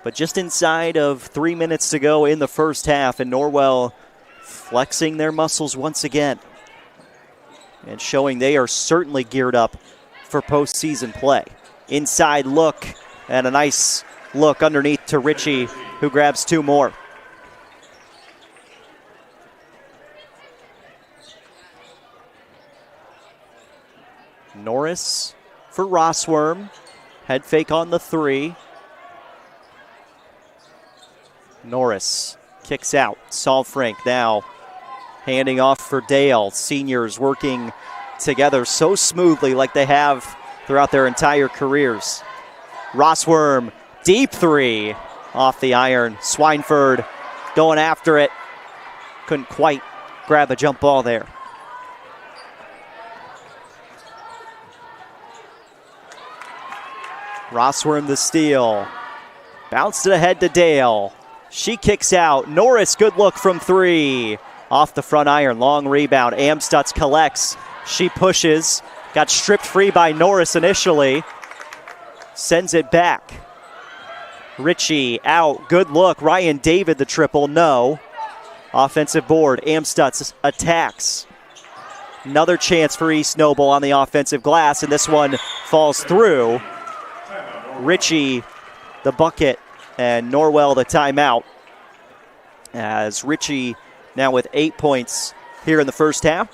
Speaker 12: But just inside of 3 minutes to go in the first half, and Norwell flexing their muscles once again and showing they are certainly geared up for postseason play. Inside look, and a nice look underneath to Ritchie, who grabs 2 more. Norris for Rossworm. Head fake on the 3. Norris kicks out. Saul Frank now handing off for Dale. Seniors working together so smoothly like they have throughout their entire careers. Rossworm deep three off the iron. Swineford going after it. Couldn't quite grab a jump ball there. Rossworm the steal. Bounced it ahead to Dale. She kicks out. Norris, good look from three. Off the front iron, long rebound. Amstutz collects. She pushes. Got stripped free by Norris initially. Sends it back. Ritchie out. Good look. Ryan David the triple. No. Offensive board. Amstutz attacks. Another chance for East Noble on the offensive glass, and this one falls through. Ritchie the bucket, and Norwell the timeout. As Ritchie now with 8 points here in the first half.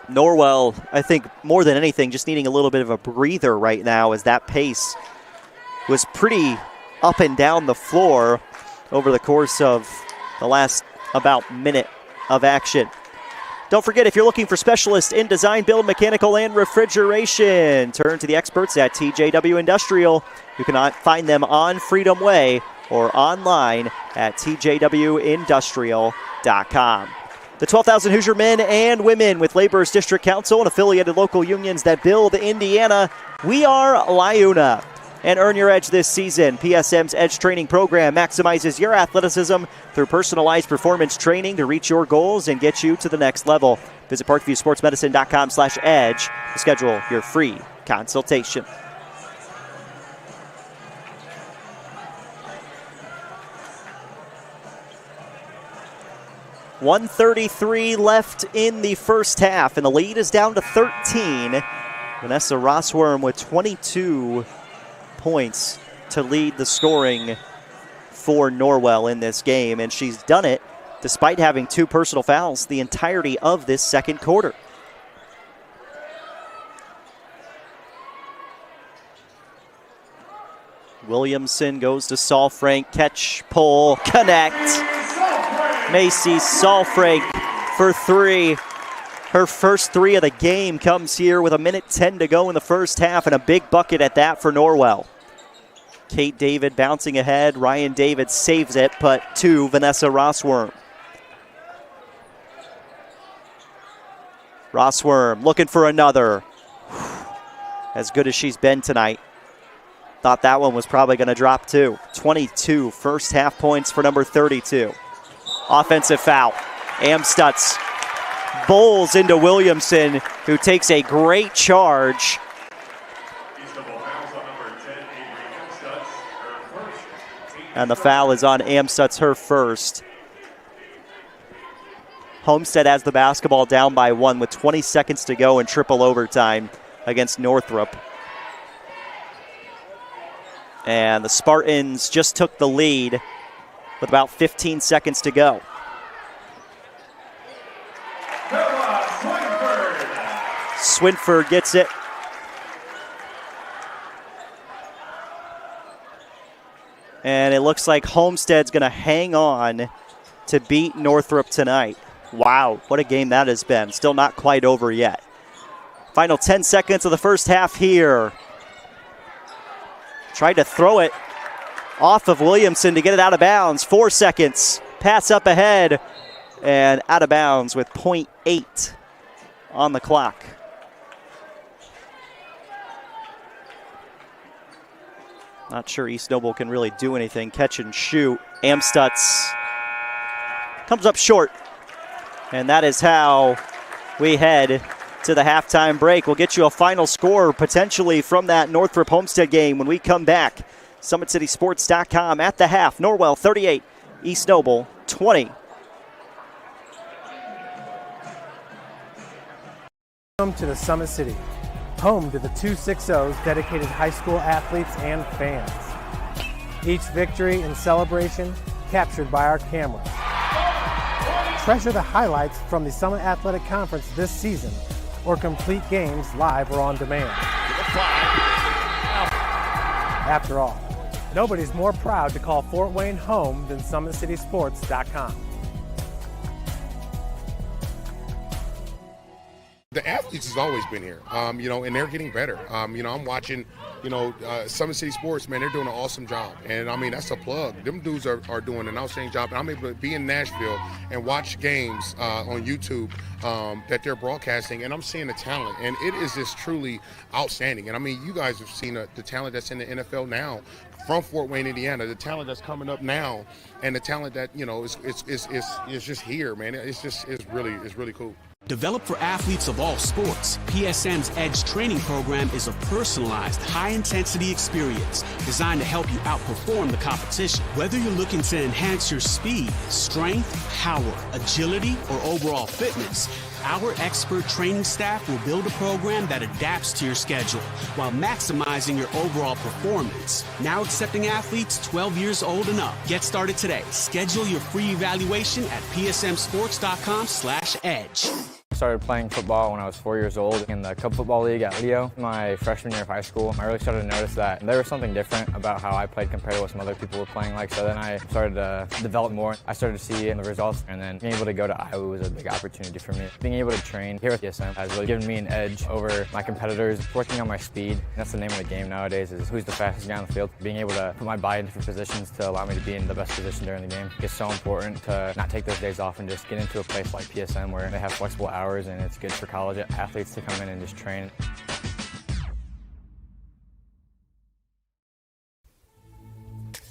Speaker 12: Norwell, I think more than anything, just needing a little bit of a breather right now, as that pace was pretty up and down the floor over the course of the last about minute of action. Don't forget, if you're looking for specialists in design, build, mechanical, and refrigeration, turn to the experts at TJW Industrial. You can find them on Freedom Way or online at tjwindustrial.com. The 12,000 Hoosier men and women with Laborers District Council and affiliated local unions that build Indiana. We are LIUNA. And earn your edge this season. PSM's Edge Training Program maximizes your athleticism through personalized performance training to reach your goals and get you to the next level. Visit parkviewsportsmedicine.com/edge to schedule your free consultation. .133 left in the first half, and the lead is down to 13. Vanessa Rossworm with 22 points to lead the scoring for Norwell in this game, and she's done it despite having 2 personal fouls the entirety of this second quarter. Williamson goes to Salfrank, catch, pull, connect. Macy Salfrank for 3. Her first 3 of the game comes here with 1:10 to go in the first half, and a big bucket at that for Norwell. Kate David bouncing ahead. Ryan David saves it, but to Vanessa Rossworm. Rossworm looking for another. As good as she's been tonight. Thought that one was probably going to drop too. 22 first half points for number 32. Offensive foul. Amstutz bowls into Williamson, who takes a great charge. And the foul is on Amstutz, her first. Homestead has the basketball down by 1 with 20 seconds to go in triple overtime against Northrop. And the Spartans just took the lead with about 15 seconds to go. Swinford gets it. And it looks like Homestead's going to hang on to beat Northrop tonight. Wow, what a game that has been. Still not quite over yet. Final 10 seconds of the first half here. Tried to throw it off of Williamson to get it out of bounds. 4 seconds. Pass up ahead and out of bounds with .8 on the clock. Not sure East Noble can really do anything. Catch and shoot. Amstutz comes up short. And that is how we head to the halftime break. We'll get you a final score potentially from that Northrop Homestead game when we come back. SummitCitySports.com at the half. Norwell 38, East Noble 20.
Speaker 2: Welcome to the Summit City, home to the 260s dedicated high school athletes and fans. Each victory and celebration captured by our cameras. Treasure the highlights from the Summit Athletic Conference this season, or complete games live or on demand. After all, nobody's more proud to call Fort Wayne home than SummitCitySports.com.
Speaker 3: The athletes athletes has always been here, and they're getting better. I'm watching, Summit City Sports, man, they're doing an awesome job. And, that's a plug. Them dudes are doing an outstanding job. And I'm able to be in Nashville and watch games on YouTube that they're broadcasting, and I'm seeing the talent. And it is just truly outstanding. And, you guys have seen the talent that's in the NFL now from Fort Wayne, Indiana, the talent that's coming up now, and the talent that, is just here, man. It's really cool.
Speaker 4: Developed for athletes of all sports, PSM's Edge training program is a personalized, high-intensity experience designed to help you outperform the competition. Whether you're looking to enhance your speed, strength, power, agility, or overall fitness, our expert training staff will build a program that adapts to your schedule while maximizing your overall performance. Now accepting athletes 12 years old and up. Get started today. Schedule your free evaluation at psmsports.com/edge.
Speaker 5: I started playing football when I was 4 years old in the Cup Football League at Leo. My freshman year of high school, I really started to notice that there was something different about how I played compared to what some other people were playing like. So then I started to develop more. I started to see the results, and then being able to go to Iowa was a big opportunity for me. Being able to train here at PSM has really given me an edge over my competitors. Working on my speed, and that's the name of the game nowadays, is who's the fastest guy on the field. Being able to put my body in different positions to allow me to be in the best position during the game. It's so important to not take those days off and just get into a place like PSM where they have flexible hours, and it's good for college athletes to come in and just train.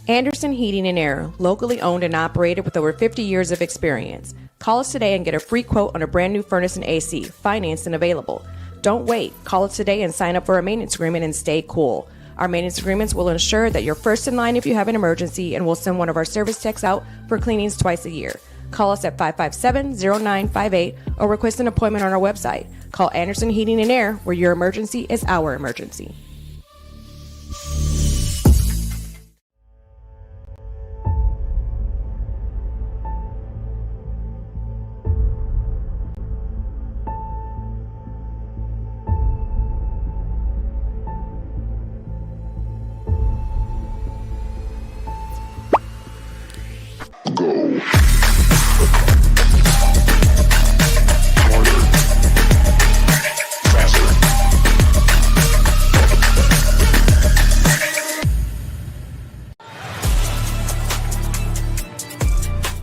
Speaker 6: Anderson Heating and Air, locally owned and operated with over 50 years of experience. Call us today and get a free quote on a brand new furnace and AC, financed and available. Don't wait. Call us today and sign up for a maintenance agreement and stay cool. Our maintenance agreements will ensure that you're first in line if you have an emergency, and we'll send one of our service techs out for cleanings twice a year. Call us at 557-0958 or request an appointment on our website. Call Anderson Heating and Air, where your emergency is our emergency.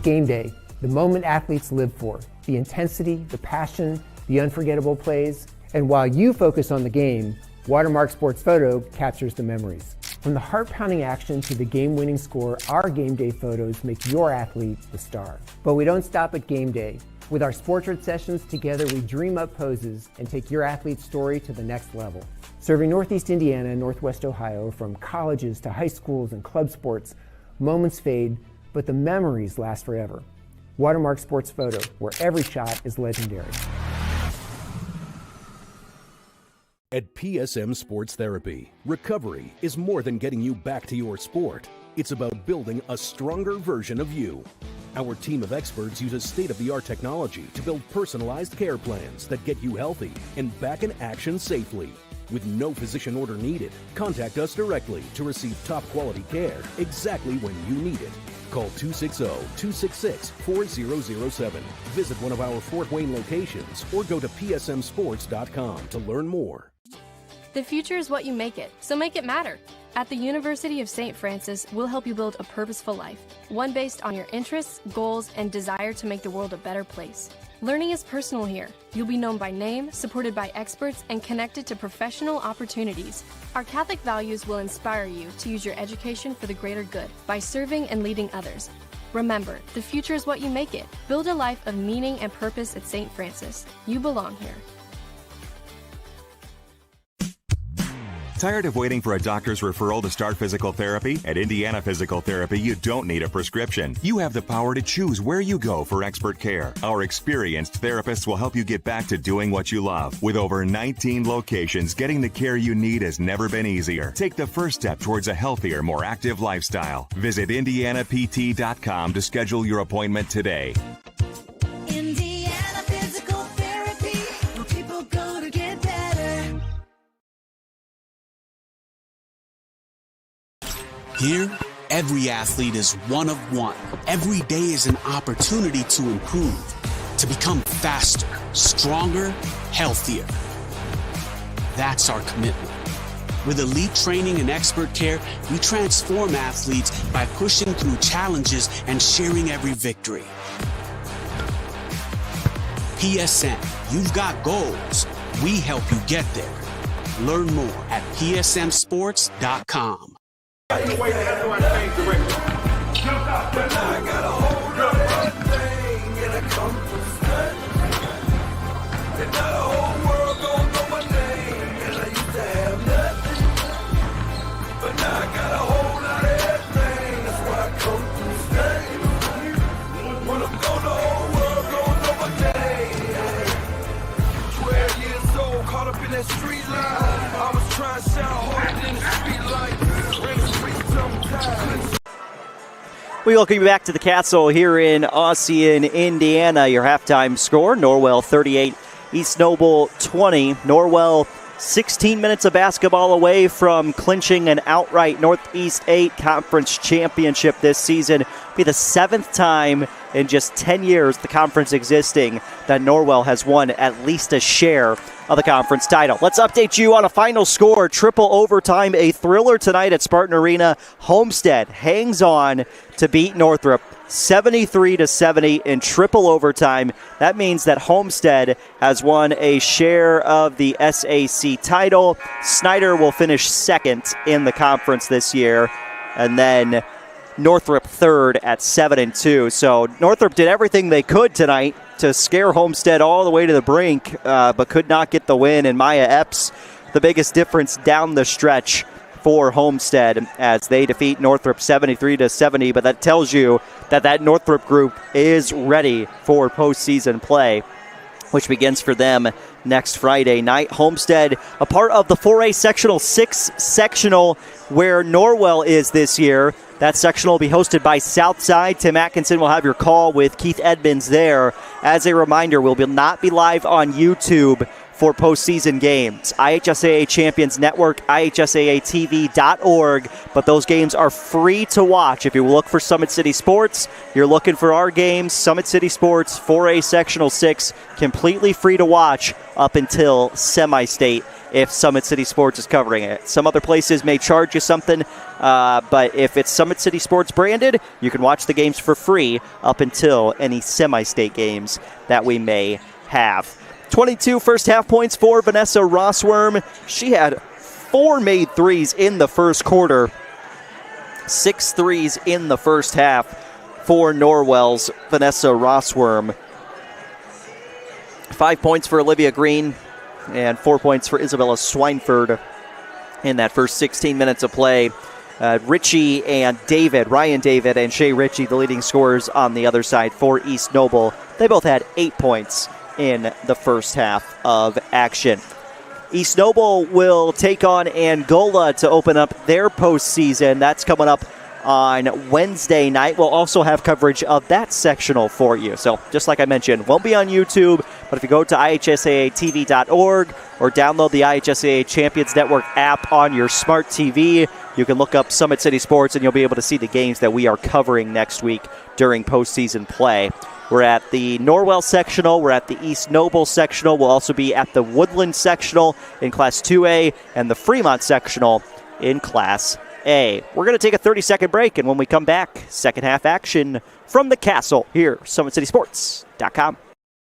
Speaker 7: Game day, the moment athletes live for, the intensity, the passion, the unforgettable plays. And while you focus on the game, Watermark Sports Photo captures the memories. From the heart-pounding action to the game-winning score, our game day photos make your athlete the star. But we don't stop at game day. With our Sportrait sessions, together we dream up poses and take your athlete's story to the next level. Serving Northeast Indiana and Northwest Ohio, from colleges to high schools and club sports, moments fade, but the memories last forever. Watermark Sports Photo, where every shot is legendary.
Speaker 8: At PSM Sports Therapy, recovery is more than getting you back to your sport. It's about building a stronger version of you. Our team of experts uses state-of-the-art technology to build personalized care plans that get you healthy and back in action safely. With no physician order needed, contact us directly to receive top-quality care exactly when you need it. Call 260-266-4007. Visit one of our Fort Wayne locations or go to psmsports.com to learn more.
Speaker 9: The future is what you make it, so make it matter. At the University of St. Francis, we'll help you build a purposeful life, one based on your interests, goals, and desire to make the world a better place. Learning is personal here. You'll be known by name, supported by experts, and connected to professional opportunities. Our Catholic values will inspire you to use your education for the greater good by serving and leading others. Remember, the future is what you make it. Build a life of meaning and purpose at St. Francis. You belong here.
Speaker 10: Tired of waiting for a doctor's referral to start physical therapy? At Indiana Physical Therapy, you don't need a prescription. You have the power to choose where you go for expert care. Our experienced therapists will help you get back to doing what you love. With over 19 locations, getting the care you need has never been easier. Take the first step towards a healthier, more active lifestyle. Visit IndianaPT.com to schedule your appointment today.
Speaker 11: Indiana Physical Therapy, where people go to get better.
Speaker 4: Here, every athlete is one of one. Every day is an opportunity to improve, to become faster, stronger, healthier. That's our commitment. With elite training and expert care, we transform athletes by pushing through challenges and sharing every victory. PSM, you've got goals. We help you get there. Learn more at psmsports.com.
Speaker 12: We welcome you back to the Castle here in Ossian, Indiana. Your halftime score, Norwell 38, East Noble 20. Norwell 16 minutes of basketball away from clinching an outright Northeast 8 Conference championship this season. It'll be the 7th time in just 10 years the conference existing that Norwell has won at least a share of the conference title. Let's update you on a final score. Triple overtime, a thriller tonight at Spartan Arena. Homestead hangs on to beat Northrop 73-70 in triple overtime. That means that Homestead has won a share of the SAC title. Snyder will finish second in the conference this year, and then Northrop third at 7-2. So Northrop did everything they could tonight to scare Homestead all the way to the brink, but could not get the win. And Maya Epps, the biggest difference down the stretch for Homestead as they defeat Northrop 73-70. But that tells you that that Northrop group is ready for postseason play, which begins for them next Friday night. Homestead, a part of the 4A Sectional 6 sectional where Norwell is this year. That sectional will be hosted by Southside. Tim Atkinson will have your call with Keith Edmonds there. As a reminder, we'll not be live on YouTube for postseason games. IHSAA Champions Network, IHSAATV.org, but those games are free to watch. If you look for Summit City Sports, you're looking for our games, Summit City Sports, 4A Sectional 6, completely free to watch up until semi-state if Summit City Sports is covering it. Some other places may charge you something, but if it's Summit City Sports branded, you can watch the games for free up until any semi-state games that we may have. 22 first half points for Vanessa Rossworm. She had 4 made threes in the first quarter, 6 threes in the first half for Norwell's Vanessa Rossworm. 5 points for Olivia Green and 4 points for Isabella Swineford in that first 16 minutes of play. Richie and David, Ryan David and Shay Ritchie, the leading scorers on the other side for East Noble. They both had 8 points in the first half of action. East Noble will take on Angola to open up their postseason. That's coming up on Wednesday night. We'll also have coverage of that sectional for you. So just like I mentioned, won't be on YouTube, but if you go to IHSAATV.org or download the IHSAA Champions Network app on your smart TV, you can look up Summit City Sports and you'll be able to see the games that we are covering next week during postseason play. We're at the Norwell sectional. We're at the East Noble sectional. We'll also be at the Woodland sectional in Class 2A and the Fremont sectional in Class A. We're going to take a 30-second break, and when we come back, second half action from the Castle here, SummitCitySports.com.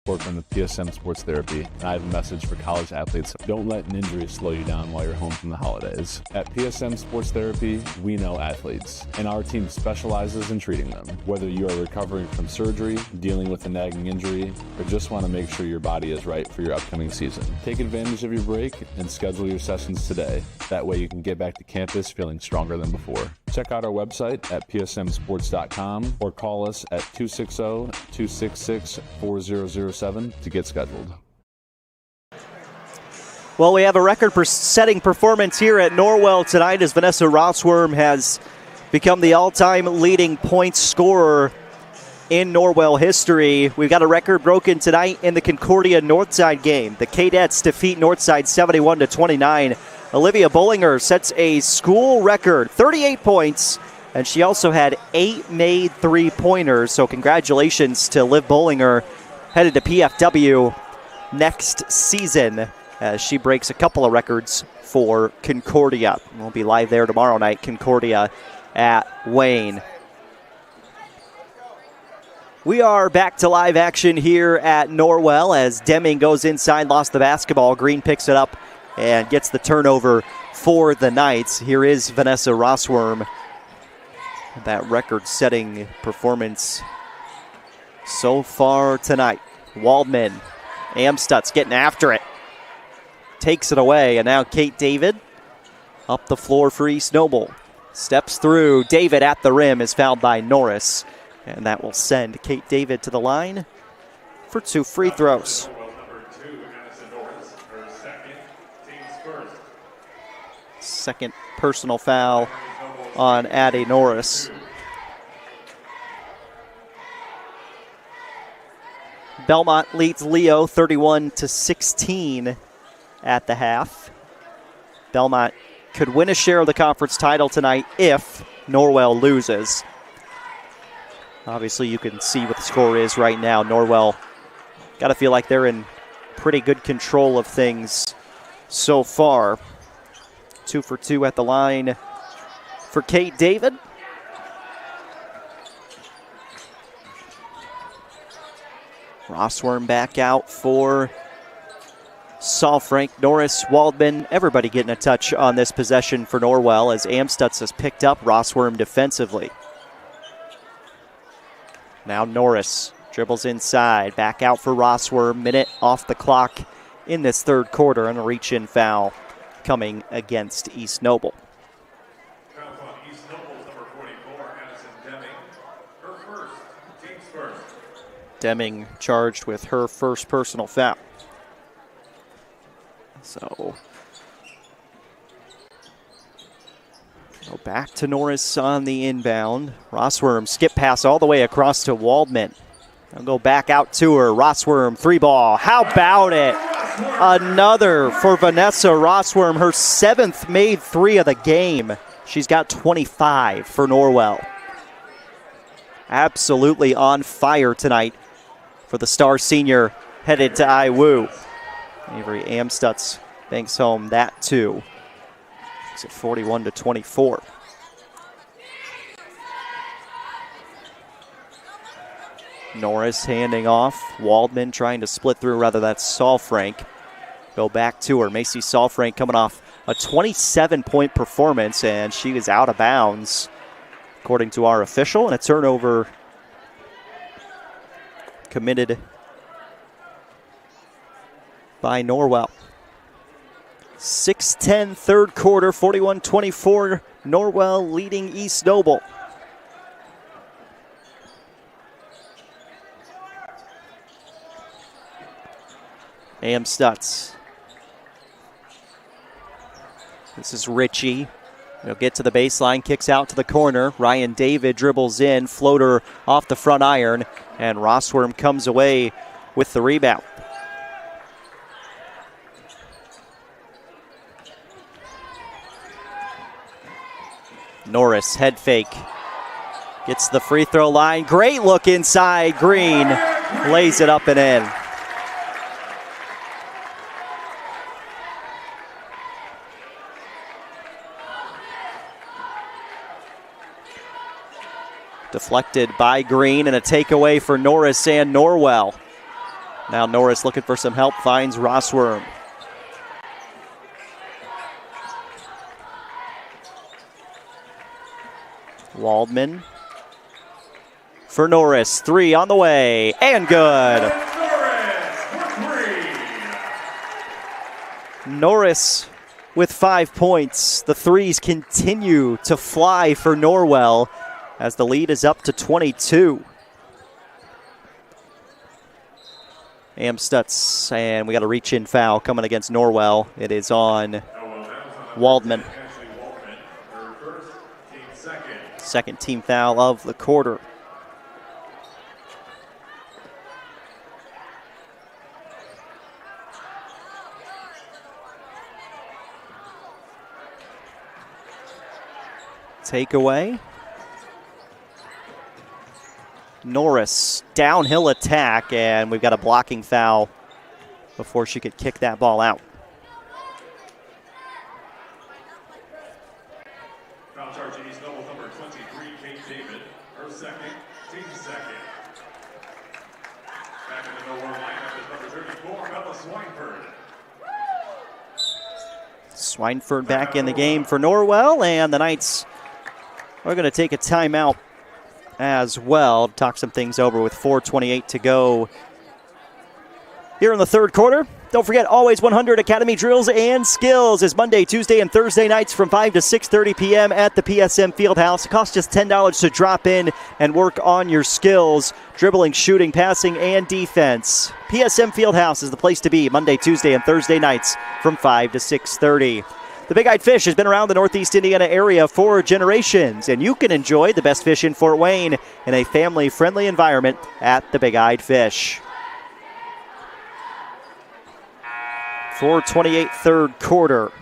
Speaker 13: From the PSM Sports Therapy, and I have a message for college athletes. Don't let an injury slow you down while you're home from the holidays. At PSM Sports Therapy, we know athletes, and our team specializes in treating them. Whether you are recovering from surgery, dealing with a nagging injury, or just want to make sure your body is right for your upcoming season, take advantage of your break and schedule your sessions today. That way you can get back to campus feeling stronger than before. Check out our website at psmsports.com or call us at 260-266-4007 to get scheduled.
Speaker 12: Well, we have a record-setting performance here at Norwell tonight as Vanessa Rossworm has become the all-time leading points scorer in Norwell history. We've got a record broken tonight in the Concordia Northside game. The Cadets defeat Northside 71-29. Olivia Bollinger sets a school record, 38 points, and she also had 8 made three-pointers. So congratulations to Liv Bollinger, headed to PFW next season as she breaks a couple of records for Concordia. We'll be live there tomorrow night, Concordia at Wayne. We are back to live action here at Norwell as Deming goes inside, lost the basketball. Green picks it up and gets the turnover for the Knights. Here is Vanessa Rossworm. That record-setting performance so far tonight. Waldman, Amstutz getting after it. Takes it away, and now Kate David up the floor for East Noble. Steps through. David at the rim is fouled by Norris. And that will send Kate David to the line for 2 free throws. Second personal foul on Addie Norris. Belmont leads Leo 31-16 at the half. Belmont could win a share of the conference title tonight if Norwell loses. Obviously, you can see what the score is right now. Norwell got to feel like they're in pretty good control of things so far. 2 for 2 at the line for Kate David. Rossworm back out for Saul Frank, Norris, Waldman. Everybody getting a touch on this possession for Norwell as Amstutz has picked up Rossworm defensively. Now Norris dribbles inside, back out for Rossworm. Minute off the clock in this third quarter, and a reach-in foul coming against East Noble.
Speaker 1: Fouls on East Noble's number 44, Addison Deming. Her first, team's first.
Speaker 12: Deming charged with her first personal foul. So, go back to Norris on the inbound. Rossworm skip pass all the way across to Waldman. I'll go back out to her. Rossworm, 3-ball. How about it? Another for Vanessa Rossworm, her 7th made 3 of the game. She's got 25 for Norwell. Absolutely on fire tonight for the star senior headed to IWU. Avery Amstutz banks home that too. It's at 41-24. Norris handing off. Waldman trying to split through, rather that's Saul Frank. Go back to her. Macy Saul Frank coming off a 27-point performance, and she is out of bounds, according to our official, and a turnover committed by Norwell. 6:10 third quarter, 41-24. Norwell leading East Noble. Amstutz. This is Ritchie. He'll get to the baseline, kicks out to the corner. Ryan David dribbles in, floater off the front iron, and Rossworm comes away with the rebound. Norris, head fake. Gets the free throw line. Great look inside. Green lays it up and in. Deflected by Green, and a takeaway for Norris and Norwell. Now Norris looking for some help, finds Rossworm. Waldman for Norris. 3 on the way, and good. Norris with 5 points. The threes continue to fly for Norwell as the lead is up to 22. Amstutz, and we got a reach-in foul coming against Norwell. It is on Waldman. Second team foul of the quarter. Takeaway. Norris, downhill attack, and we've got a blocking foul before she could kick that ball out.
Speaker 1: Foul charge to East Noble, number 23, Kate David. Her second, team second. Back in the Norwell lineup is number 34, Bella Swineford.
Speaker 12: Swineford back in the game for Norwell, and the Knights are going to take a timeout as well. Talk some things over with 4:28 to go here in the third quarter. Don't forget, Always 100 Academy Drills and Skills is Monday, Tuesday, and Thursday nights from 5 to 6:30 p.m. at the PSM Fieldhouse. It costs just $10 to drop in and work on your skills, dribbling, shooting, passing, and defense. PSM Fieldhouse is the place to be Monday, Tuesday, and Thursday nights from 5 to 6:30. The Big Eyed Fish has been around the Northeast Indiana area for generations, and you can enjoy the best fish in Fort Wayne in a family-friendly environment at the Big Eyed Fish. 4:28 third quarter.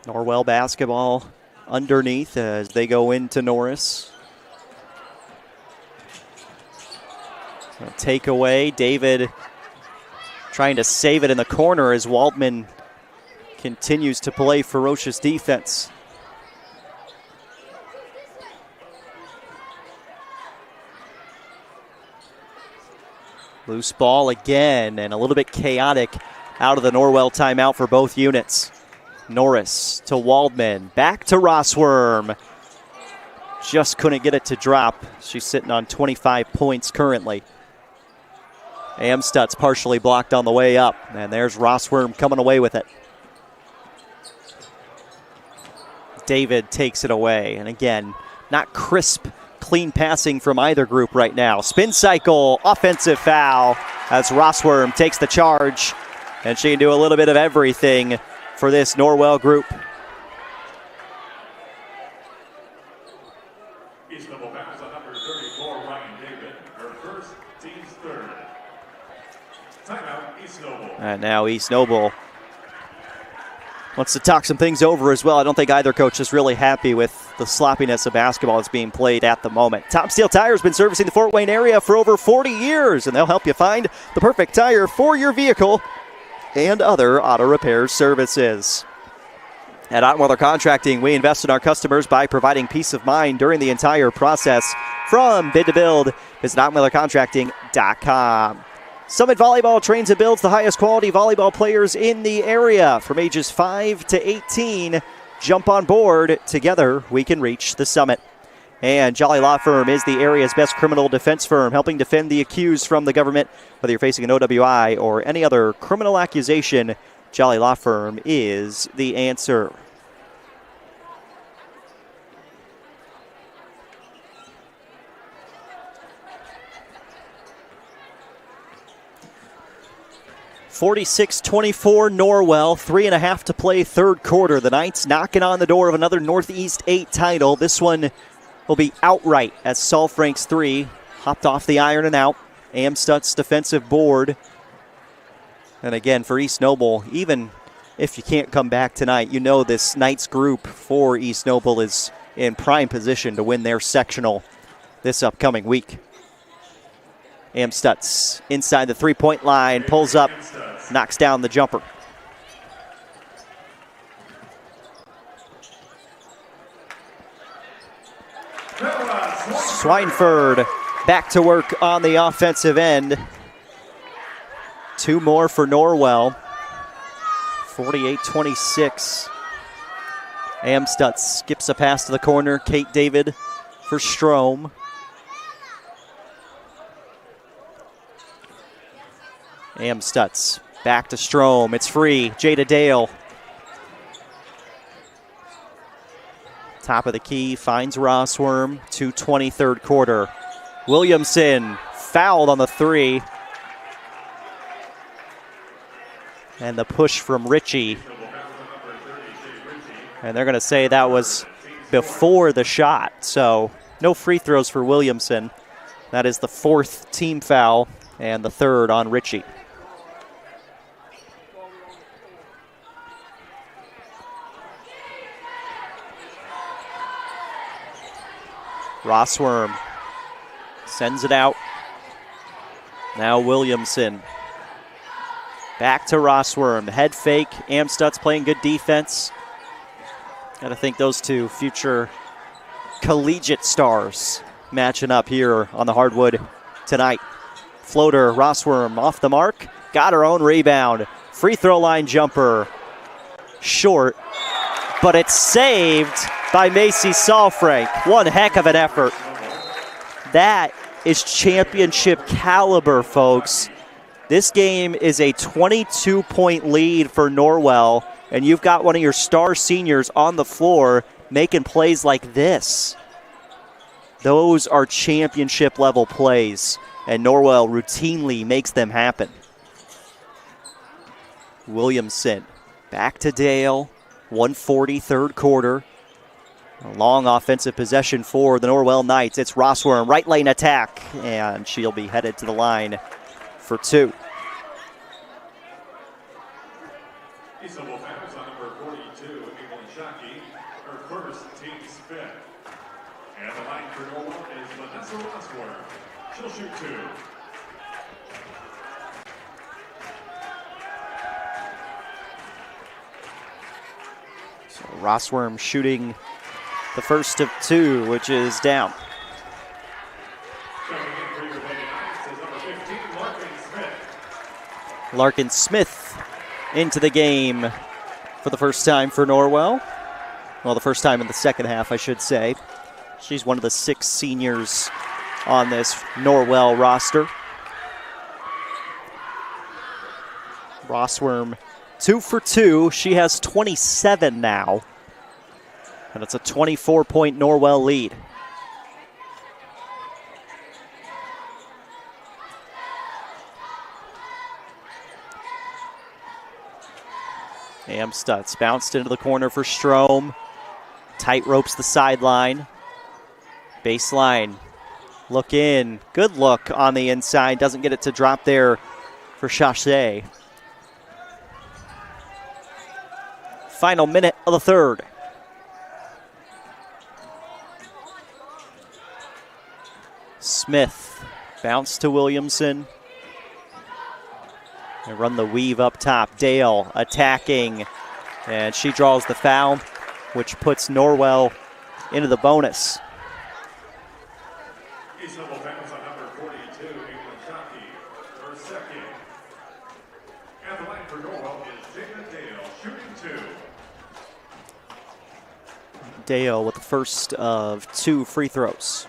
Speaker 12: Norwell basketball underneath as they go into Norris. Takeaway. David trying to save it in the corner as Waldman continues to play ferocious defense. Loose ball again, and a little bit chaotic out of the Norwell timeout for both units. Norris to Waldman, back to Rossworm. Just couldn't get it to drop. She's sitting on 25 points currently. Amstutz partially blocked on the way up, and there's Rossworm coming away with it. David takes it away, and again, not crisp, clean passing from either group right now. Spin cycle, offensive foul as Rossworm takes the charge, and she can do a little bit of everything for this Norwell group.
Speaker 1: East Noble fouls on number 34, Ryan David. Her first, team's third. Timeout, East Noble.
Speaker 12: And now East Noble wants to talk some things over as well. I don't think either coach is really happy with the sloppiness of basketball that's being played at the moment. Top Steel Tire has been servicing the Fort Wayne area for over 40 years, and they'll help you find the perfect tire for your vehicle and other auto repair services. At Ottweather Contracting, we invest in our customers by providing peace of mind during the entire process. From bid to build, visit OttweatherContracting.com. Summit Volleyball trains and builds the highest quality volleyball players in the area. From ages 5 to 18, jump on board. Together, we can reach the summit. And Jolly Law Firm is the area's best criminal defense firm, helping defend the accused from the government. Whether you're facing an OWI or any other criminal accusation, Jolly Law Firm is the answer. (46-24) Norwell, 3.5 to play third quarter. The Knights knocking on the door of another Northeast 8 title. This one will be outright as Saul Frank's 3 hopped off the iron and out. Amstutz defensive board. And again, for East Noble, even if you can't come back tonight, you know this Knights group for East Noble is in prime position to win their sectional this upcoming week. Amstutz inside the three-point line, pulls up, knocks down the jumper. Swineford back to work on the offensive end. 2 more for Norwell. 48-26. Amstutz skips a pass to the corner. Kate David for Strom. Amstutz back to Strom. It's free. Jada Dale. Top of the key, finds Rossworm. 2:20 third quarter. Williamson fouled on the 3. And the push from Ritchie. And they're going to say that was before the shot. So no free throws for Williamson. That is the 4th team foul and the 3rd on Ritchie. Rossworm Sends it out. Now Williamson. Back to Rossworm. Head fake. Amstutz playing good defense. Got to think those two future collegiate stars matching up here on the hardwood tonight. Floater, Rossworm off the mark. Got her own rebound. Free throw line jumper. Short. But it's saved by Macy Salfrank. One heck of an effort. That is championship caliber, folks. This game is a 22-point lead for Norwell, and you've got one of your star seniors on the floor making plays like this. Those are championship level plays, and Norwell routinely makes them happen. Williamson back to Dale. 1:40 third quarter. A long offensive possession for the Norwell Knights. It's Rossworm, right lane attack, and she'll be headed to the line for two.
Speaker 1: East Noble fans on number 42, Caitlin Shockey, her first team spin. And the line for Norwell is Vanessa Rossworm. She'll shoot two.
Speaker 12: So Rossworm shooting the first of two, which is down. Larkin Smith into the game for the first time for Norwell. Well, the first time in the second half, I should say. She's one of the 6 seniors on this Norwell roster. Rossworm 2 for 2. She has 27 now. And it's a 24-point Norwell lead. Amstutz bounced into the corner for Strom. Tight ropes the sideline. Baseline. Look in. Good look on the inside. Doesn't get it to drop there for Chaché. Final minute of the third. Smith bounce to Williamson. They run the weave up top. Dale attacking, and she draws the foul, which puts Norwell into the bonus.
Speaker 1: East Noble fans on number 42, Caitlin Shockey, her second. And the line for Norwell is Jada Dale, shooting two.
Speaker 12: Dale with the first of 2 free throws.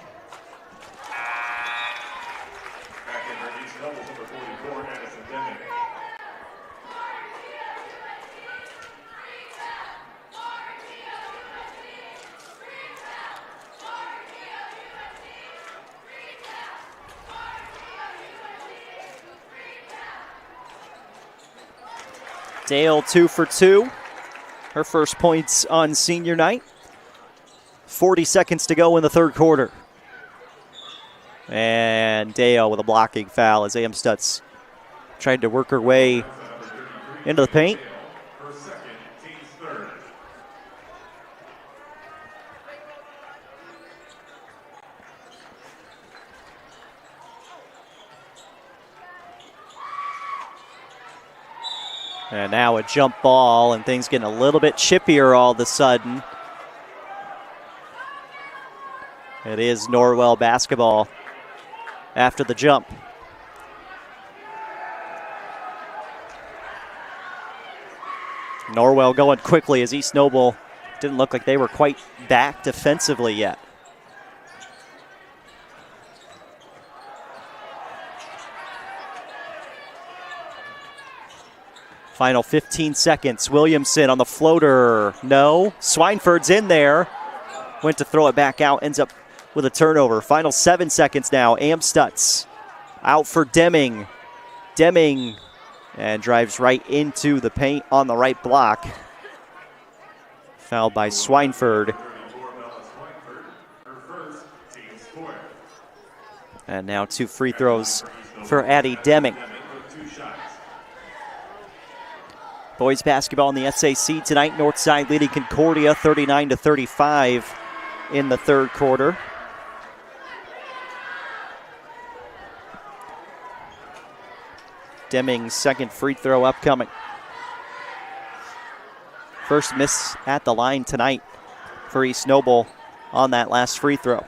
Speaker 1: Back in her East Noble, number 44, Addison Deming.
Speaker 12: Dale 2 for 2. Her first points on senior night. 40 seconds to go in the third quarter. And Dale with a blocking foul as Amstutz tried to work her way into the paint.
Speaker 1: Her second, team's third.
Speaker 12: And now a jump ball, and things getting a little bit chippier all of a sudden. It is Norwell basketball after the jump. Norwell going quickly as East Noble didn't look like they were quite back defensively yet. Final 15 seconds. Williamson on the floater. No. Swineford's in there. Went to throw it back out. Ends up with a turnover. Final 7 seconds now. Amstutz out for Deming. Deming and drives right into the paint on the right block. Fouled by Swineford. And now 2 free throws for Addie Deming. Boys basketball in the SAC tonight. Northside leading Concordia 39-35 in the third quarter. Deming's second free throw upcoming. First miss at the line tonight for East Noble on that last free throw.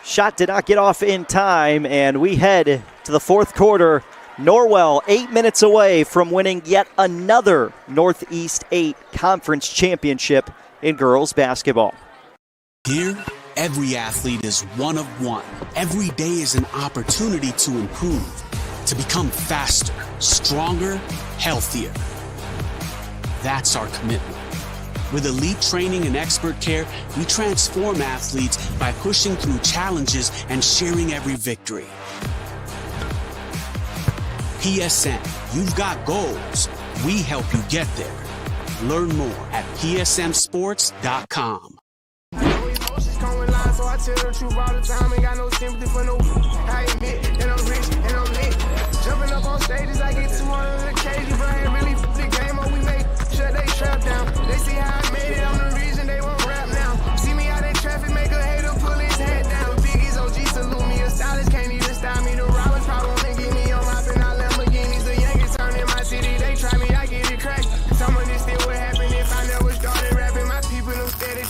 Speaker 12: Shot did not get off in time, and we head to the fourth quarter. Norwell 8 minutes away from winning yet another Northeast 8 Conference Championship in girls basketball.
Speaker 4: Here, every athlete is one of one. Every day is an opportunity to improve, to become faster, stronger, healthier. That's our commitment. With elite training and expert care, we transform athletes by pushing through challenges and sharing every victory. PSM, you've got goals. We help you get there. Learn more at psmsports.com.
Speaker 16: So I tell the truth all the time, ain't got no sympathy for no. I admit that I'm rich and I'm lit. Jumping up on stages, I get 200 occasions, but I ain't really the game or we make sure they trap down. They see how I made it, I'm the reason they won't rap now. See me out in traffic, make a hater pull his head down. Biggie's OG salute me, a stylist can't even style me. The robbers probably wanna get me on hopping out Lamborghinis. The youngest turn in my city, they try me, I get it cracked. Some of this still would happen if I never started rapping. My people don't steady.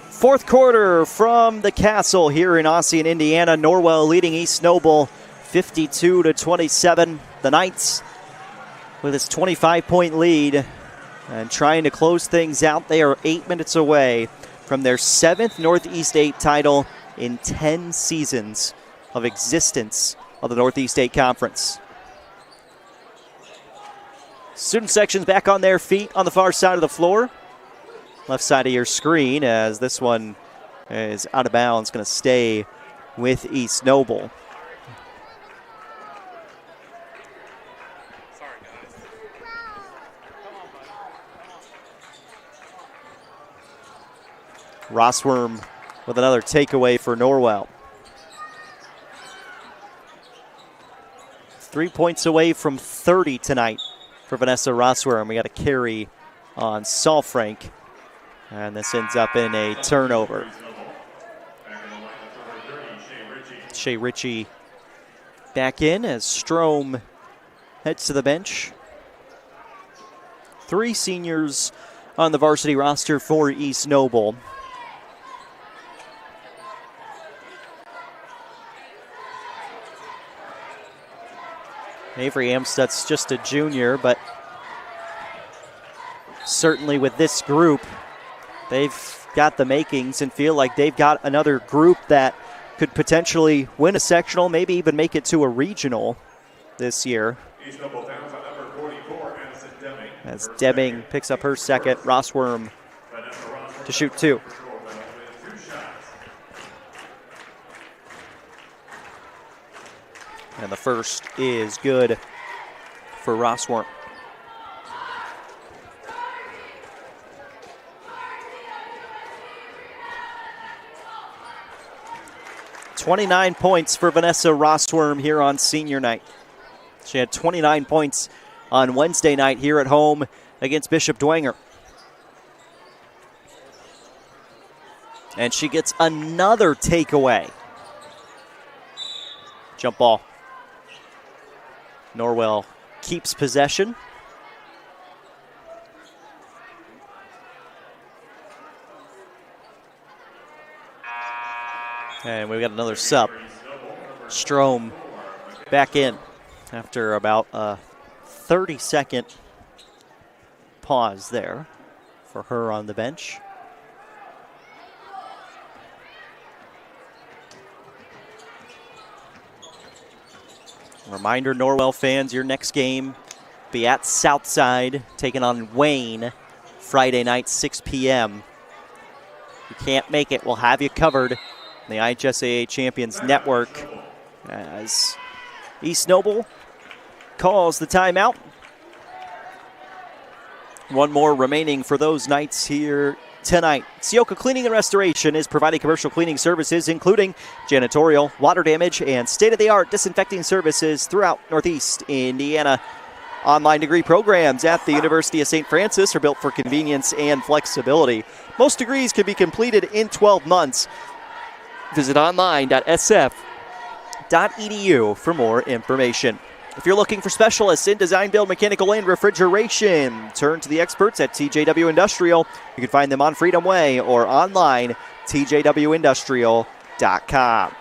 Speaker 12: Fourth quarter from the Castle here in Ossian, Indiana. Norwell leading East Noble 52-27. The Knights with its 25-point lead and trying to close things out. They are 8 minutes away from their 7th Northeast 8 title in 10 seasons of existence of the Northeast 8 Conference. Student section's back on their feet on the far side of the floor. Left side of your screen as this one is out of bounds, going to stay with East Noble. Rossworm with another takeaway for Norwell. 3 points away from 30 tonight for Vanessa Rossworm. We got a carry on Salfrank. And this ends up in a turnover. Shea Ritchie back in as Strom heads to the bench. 3 seniors on the varsity roster for East Noble. Avery Amstut's just a junior, but certainly with this group, they've got the makings and feel like they've got another group that could potentially win a sectional, maybe even make it to a regional this year. As Deming picks up her second, Rossworm to shoot 2. And the first is good for Rossworm. .29 points for Vanessa Rossworm here on senior night. She had 29 points on Wednesday night here at home against Bishop Dwenger. And she gets another takeaway. Jump ball. Norwell keeps possession. And we've got another sub. Strom back in after about a 30-second pause there for her on the bench. Reminder, Norwell fans, your next game be at Southside, taking on Wayne, Friday night, 6 p.m. If you can't make it, we'll have you covered. The IHSAA Champions Network as East Noble calls the timeout. One more remaining for those Knights here tonight. Sioka Cleaning and Restoration is providing commercial cleaning services, including janitorial, water damage, and state-of-the-art disinfecting services throughout Northeast Indiana. Online degree programs at the University of St. Francis are built for convenience and flexibility. Most degrees can be completed in 12 months. Visit online.sf.edu for more information. If you're looking for specialists in design, build, mechanical, and refrigeration, turn to the experts at TJW Industrial. You can find them on Freedom Way or online, tjwindustrial.com.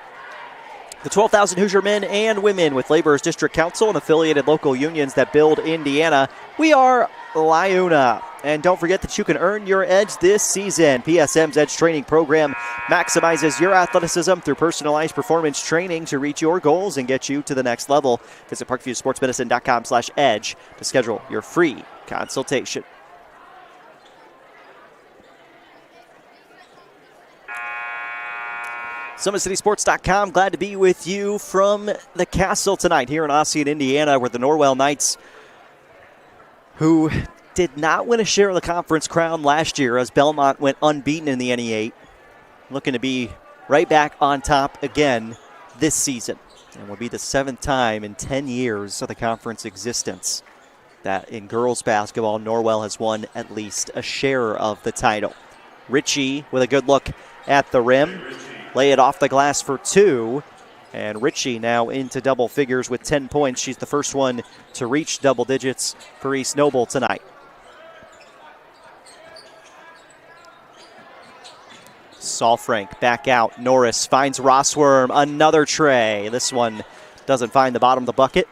Speaker 12: The 12,000 Hoosier men and women with Laborers District Council and affiliated local unions that build Indiana. We are LIUNA. And don't forget that you can earn your edge this season. PSM's Edge Training Program maximizes your athleticism through personalized performance training to reach your goals and get you to the next level. Visit parkviewsportsmedicine.com/edge to schedule your free consultation. SummitCitySports.com. Glad to be with you from the Castle tonight here in Ossian, Indiana, where the Norwell Knights, who did not win a share of the conference crown last year as Belmont went unbeaten in the NE8, looking to be right back on top again this season. And will be the 7th time in 10 years of the conference existence that in girls basketball, Norwell has won at least a share of the title. Ritchie with a good look at the rim. Lay it off the glass for 2. And Ritchie now into double figures with 10 points. She's the first one to reach double digits for East Noble tonight. Salfrank back out. Norris finds Rossworm. Another tray. This one doesn't find the bottom of the bucket.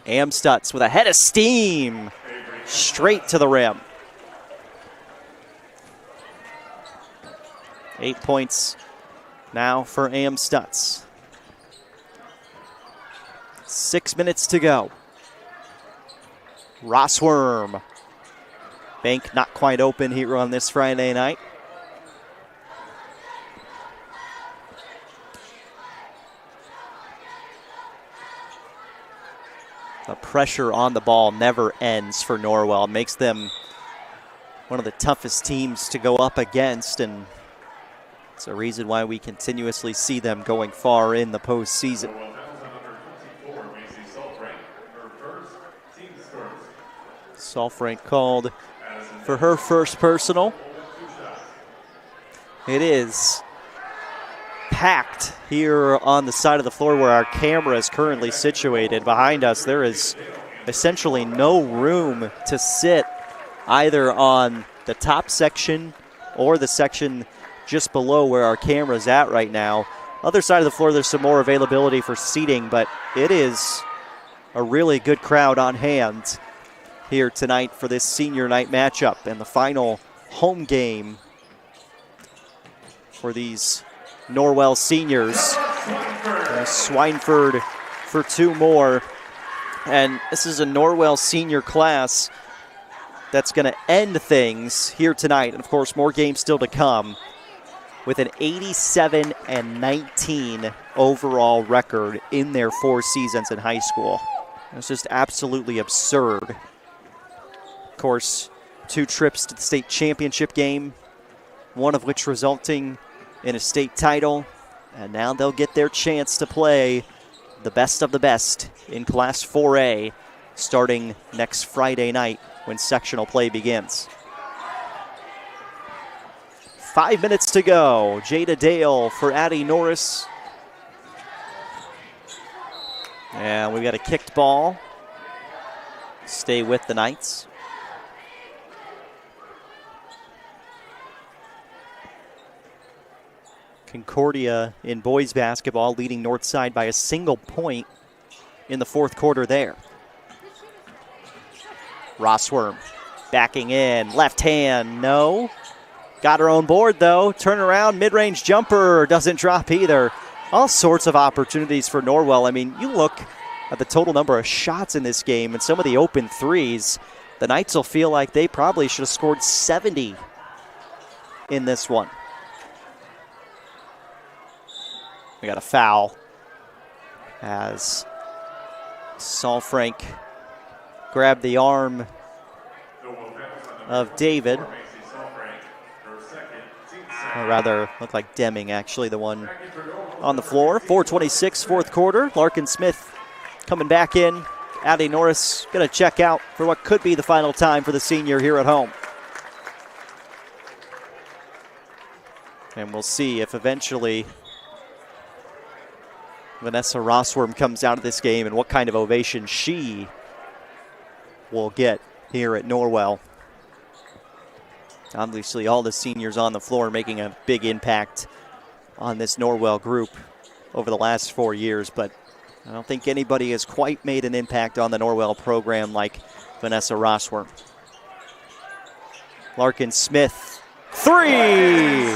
Speaker 12: Amstutz with a head of steam. Straight to the rim. 8 points now for Amstutz. 6 minutes to go. Rossworm. Bank not quite open here on this Friday night. The pressure on the ball never ends for Norwell. It makes them one of the toughest teams to go up against, and it's a reason why we continuously see them going far in the postseason. Salfrank called for her first personal. It is packed here on the side of the floor where our camera is currently situated. Behind us, there is essentially no room to sit either on the top section or the section just below where our camera is at right now. Other side of the floor, there's some more availability for seating, but it is a really good crowd on hand here tonight for this senior night matchup and the final home game for these Norwell seniors. Swineford for 2 more. And this is a Norwell senior class that's going to end things here tonight. And, of course, more games still to come with an 87-19 overall record in their 4 seasons in high school. It's just absolutely absurd. Of course, 2 trips to the state championship game, one of which resulting in a state title, and now they'll get their chance to play the best of the best in Class 4A starting next Friday night when sectional play begins. 5 minutes to go. Jada Dale for Addie Norris. And we've got a kicked ball. Stay with the Knights. Concordia in boys basketball leading Northside by a single point in the 4th quarter there. Rossworm backing in, left hand, no. Got her own board though, turn around, mid-range jumper, doesn't drop either. All sorts of opportunities for Norwell. I mean, you look at the total number of shots in this game and some of the open threes, the Knights will feel like they probably should have scored 70 in this one. We got a foul as Salfrank grabbed the arm of David. Or rather, looked like Deming, actually, the one on the floor. 4:26, 4th quarter. Larkin Smith coming back in. Addie Norris going to check out for what could be the final time for the senior here at home. And we'll see if eventually Vanessa Rossworm comes out of this game and what kind of ovation she will get here at Norwell. Obviously, all the seniors on the floor making a big impact on this Norwell group over the last 4 years, but I don't think anybody has quite made an impact on the Norwell program like Vanessa Rossworm. Larkin Smith, three!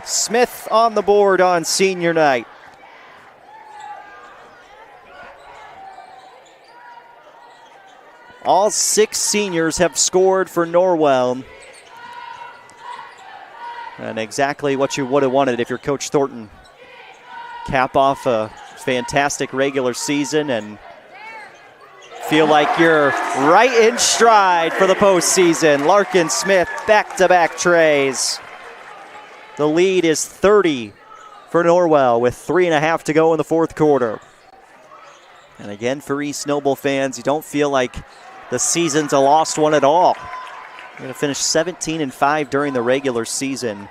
Speaker 12: Smith on the board on senior night. All 6 seniors have scored for Norwell. And exactly what you would have wanted if you're Coach Thornton. Cap off a fantastic regular season and feel like you're right in stride for the postseason. Larkin Smith, back-to-back trays. The lead is 30 for Norwell with 3.5 to go in the fourth quarter. And again, for East Noble fans, you don't feel like the season's a lost one at all. They're going to finish 17-5 during the regular season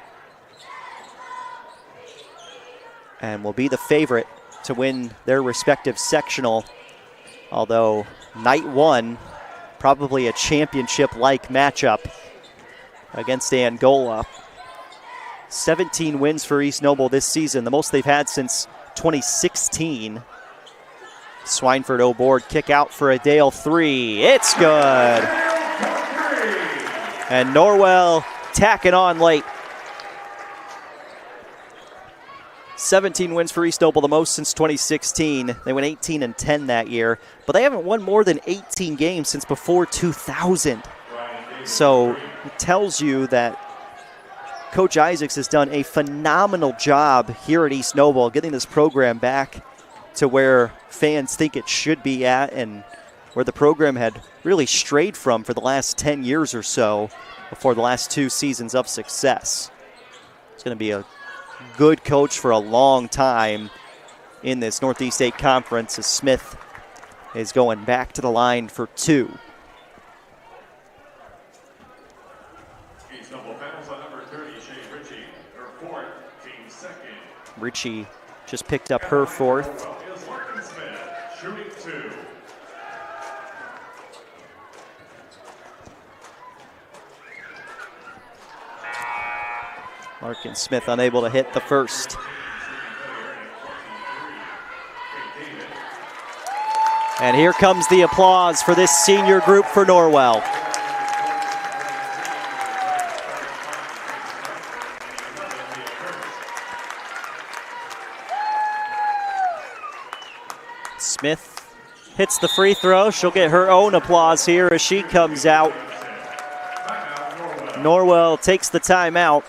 Speaker 12: and will be the favorite to win their respective sectional. Although night one, probably a championship-like matchup against Angola. 17 wins for East Noble this season, the most they've had since 2016. Swineford O'Board kick out for a Dale three. It's good. And Norwell tacking on late. 17 wins for East Noble, the most since 2016. They went 18-10 that year, but they haven't won more than 18 games since before 2000. So it tells you that Coach Isaacs has done a phenomenal job here at East Noble, getting this program back to where fans think it should be at and where the program had really strayed from for the last 10 years or so before the last 2 seasons of success. It's going to be a good coach for a long time in this Northeast 8 Conference as Smith is going back to the line for 2. Ritchie just picked up her 4th. Larkin Smith unable to hit the first. And here comes the applause for this senior group for Norwell. Smith hits the free throw. She'll get her own applause here as she comes out. Norwell takes the timeout.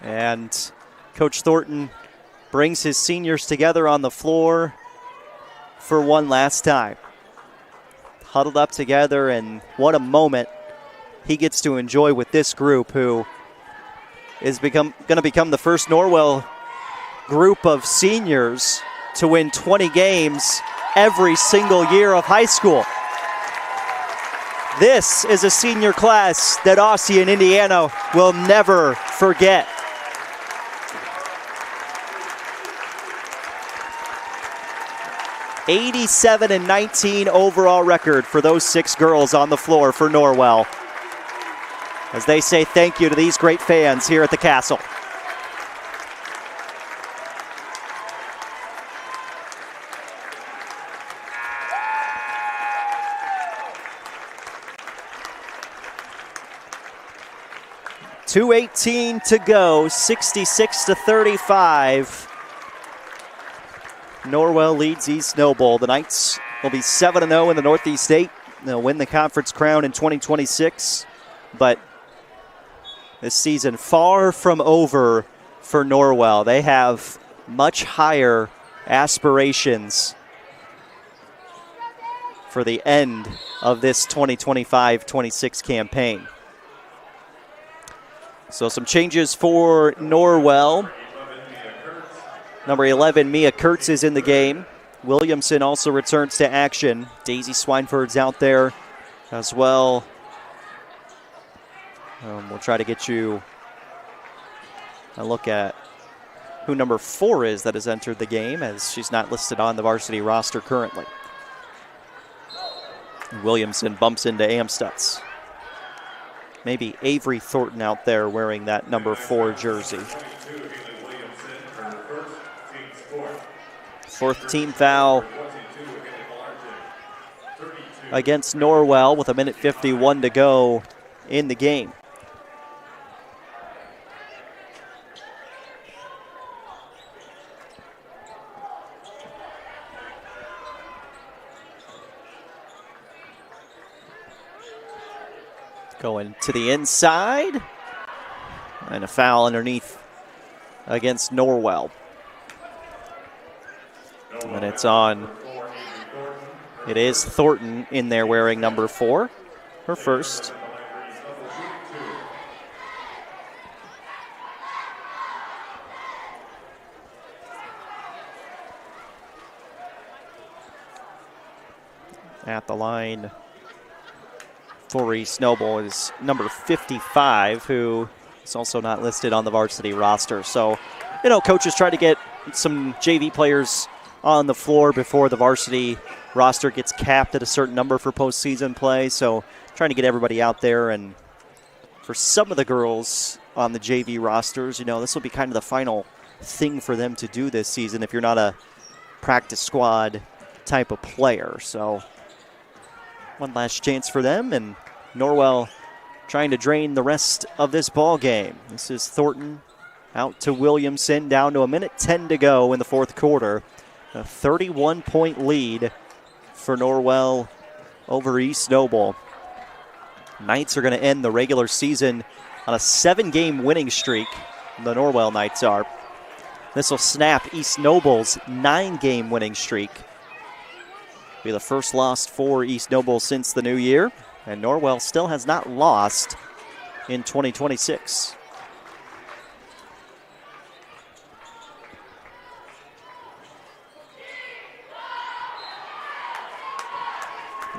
Speaker 12: And Coach Thornton brings his seniors together on the floor for one last time. Huddled up together, and what a moment he gets to enjoy with this group, who is going to become the first Norwell group of seniors to win 20 games every single year of high school. This is a senior class that Aussie and Indiana will never forget. (87-19) overall record for those 6 girls on the floor for Norwell, as they say thank you to these great fans here at the Castle. .218 to go, 66-35. Norwell leads East Noble. The Knights will be 7-0 in the Northeast 8. They'll win the conference crown in 2026. But this season far from over for Norwell. They have much higher aspirations for the end of this 2025-26 campaign. So some changes for Norwell. Number 11, Mia Kurtz, is in the game. Williamson also returns to action. Daisy Swineford's out there as well We'll try to get you a look at who number 4 is that has entered the game, as she's not listed on the varsity roster currently. Williamson bumps into Amstutz. Maybe Avery Thornton out there wearing that number 4 jersey. 4th team foul against Norwell with 1:51 to go in the game. Going to the inside. And a foul underneath against Norwell. And it's on. It is Thornton in there wearing number 4. Her first. At the line for East Noble is number 55, who is also not listed on the varsity roster. So, coaches try to get some JV players on the floor before the varsity roster gets capped at a certain number for postseason play. So, trying to get everybody out there. And for some of the girls on the JV rosters, this will be kind of the final thing for them to do this season if you're not a practice squad type of player. So, one last chance for them, and Norwell trying to drain the rest of this ball game. This is Thornton out to Williamson, down to 1:10 to go in the 4th quarter. A 31-point lead for Norwell over East Noble. Knights are going to end the regular season on a 7-game winning streak. The Norwell Knights are. This will snap East Noble's 9-game winning streak. Be the first loss for East Noble since the new year, and Norwell still has not lost in 2026.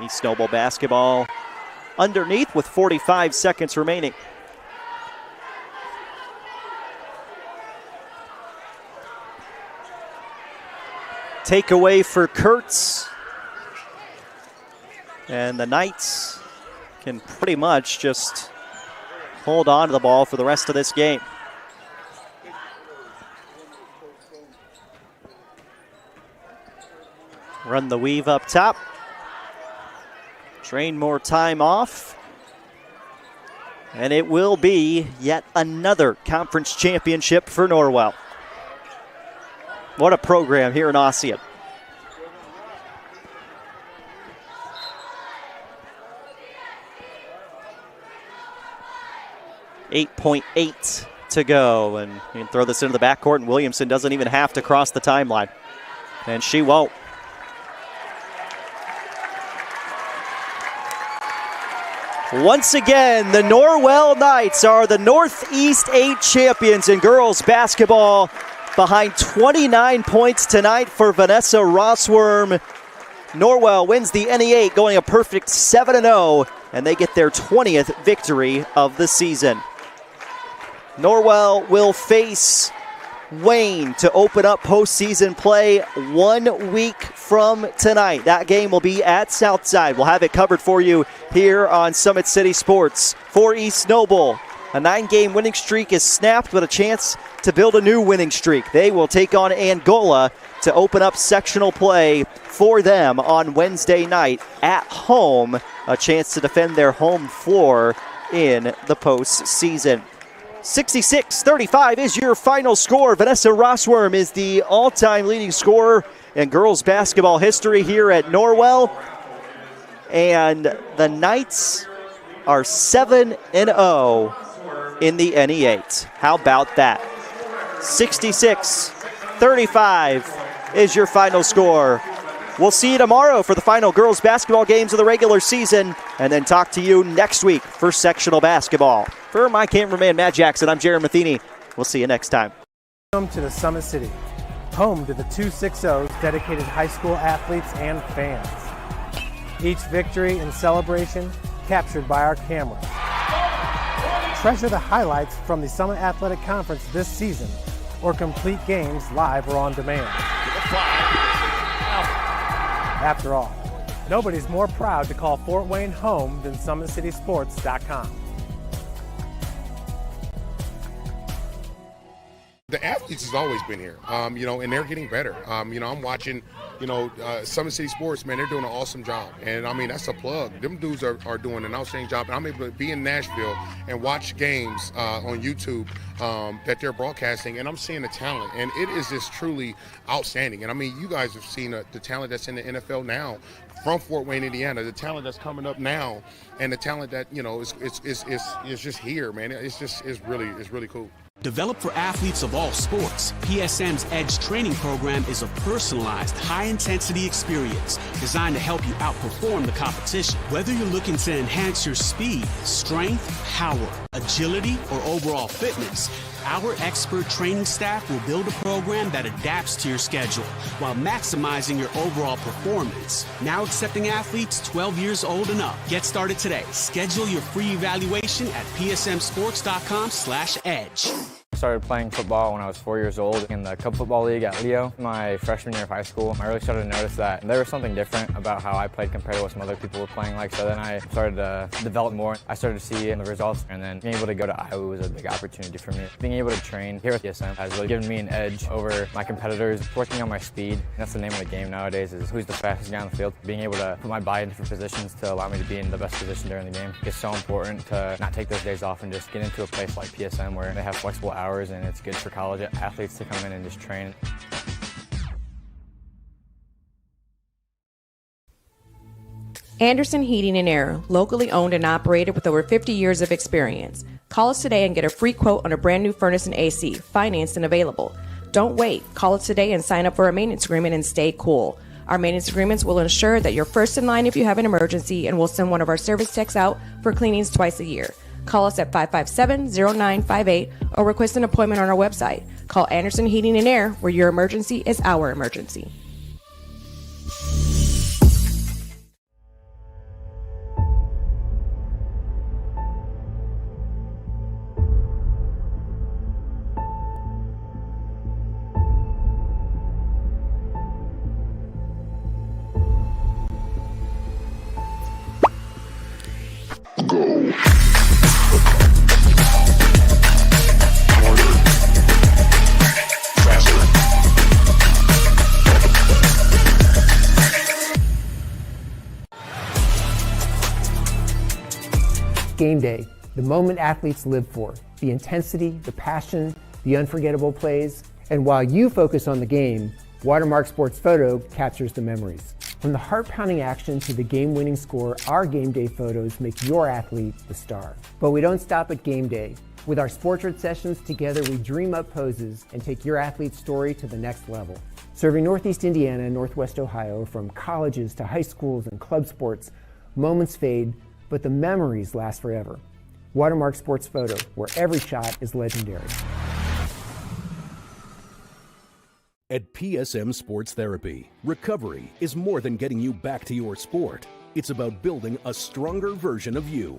Speaker 12: East Noble basketball underneath with 45 seconds remaining. Takeaway for Kurtz. And the Knights can pretty much just hold on to the ball for the rest of this game. Run the weave up top. Train more time off. And it will be yet another conference championship for Norwell. What a program here in Ossian. 8.8 to go, and you can throw this into the backcourt, and Williamson doesn't even have to cross the timeline, and she won't. Once again, the Norwell Knights are the Northeast 8 champions in girls basketball, behind 29 points tonight for Vanessa Rossworm. Norwell wins the NE8, going a perfect 7-0, and they get their 20th victory of the season. Norwell will face Wayne to open up postseason play 1 week from tonight. That game will be at Southside. We'll have it covered for you here on Summit City Sports. For East Noble, a 9-game winning streak is snapped with a chance to build a new winning streak. They will take on Angola to open up sectional play for them on Wednesday night at home. A chance to defend their home floor in the postseason. 66-35 is your final score. Vanessa Rossworm is the all-time leading scorer in girls basketball history here at Norwell. And the Knights are 7-0 in the NE8. How about that? 66-35 is your final score. We'll see you tomorrow for the final girls basketball games of the regular season, and then talk to you next week for sectional basketball. For my cameraman, Matt Jackson, I'm Jared Matheny. We'll see you next time.
Speaker 2: Welcome to the Summit City, home to the 260's dedicated high school athletes and fans. Each victory and celebration captured by our cameras. Treasure the highlights from the Summit Athletic Conference this season, or complete games live or on demand. After all, nobody's more proud to call Fort Wayne home than SummitCitySports.com.
Speaker 3: The athletes has always been here, and they're getting better. I'm watching, Summit City Sports, man, they're doing an awesome job. And, that's a plug. Them dudes are doing an outstanding job. And I'm able to be in Nashville and watch games on YouTube that they're broadcasting, and I'm seeing the talent. And it is just truly outstanding. And, you guys have seen the talent that's in the NFL now from Fort Wayne, Indiana, the talent that's coming up now, and the talent that, is just here, man. It's really cool.
Speaker 4: Developed for athletes of all sports, PSM's Edge training program is a personalized, high-intensity experience designed to help you outperform the competition. Whether you're looking to enhance your speed, strength, power, agility, or overall fitness, our expert training staff will build a program that adapts to your schedule while maximizing your overall performance. Now accepting athletes 12 years old and up. Get started today. Schedule your free evaluation at psmsports.com/edge.
Speaker 5: I started playing football when I was 4 years old in the Cup Football League at Leo. My freshman year of high school, I really started to notice that there was something different about how I played compared to what some other people were playing like. So then I started to develop more. I started to see the results, and then being able to go to Iowa was a big opportunity for me. Being able to train here at PSM has really given me an edge over my competitors. Working on my speed, and that's the name of the game nowadays, is who's the fastest guy on the field. Being able to put my body in different positions to allow me to be in the best position during the game. It's so important to not take those days off and just get into a place like PSM where they have flexible hours, and it's good for college athletes to come in and just train.
Speaker 6: Anderson Heating and Air, locally owned and operated with over 50 years of experience. Call us today and get a free quote on a brand new furnace and AC, financed and available. Don't wait. Call us today and sign up for a maintenance agreement and stay cool. Our maintenance agreements will ensure that you're first in line if you have an emergency, and we'll send one of our service techs out for cleanings twice a year. Call us at 557-0958 or request an appointment on our website. Call Anderson Heating and Air, where your emergency is our emergency.
Speaker 7: Game day, the moment athletes live for, the intensity, the passion, the unforgettable plays. And while you focus on the game, Watermark Sports Photo captures the memories. From the heart-pounding action to the game-winning score, our game day photos make your athlete the star. But we don't stop at game day. With our Sportrait sessions, together we dream up poses and take your athlete's story to the next level. Serving Northeast Indiana and Northwest Ohio, from colleges to high schools and club sports, moments fade, but the memories last forever. Watermark Sports Photo, where every shot is legendary.
Speaker 8: At PSM Sports Therapy, recovery is more than getting you back to your sport. It's about building a stronger version of you.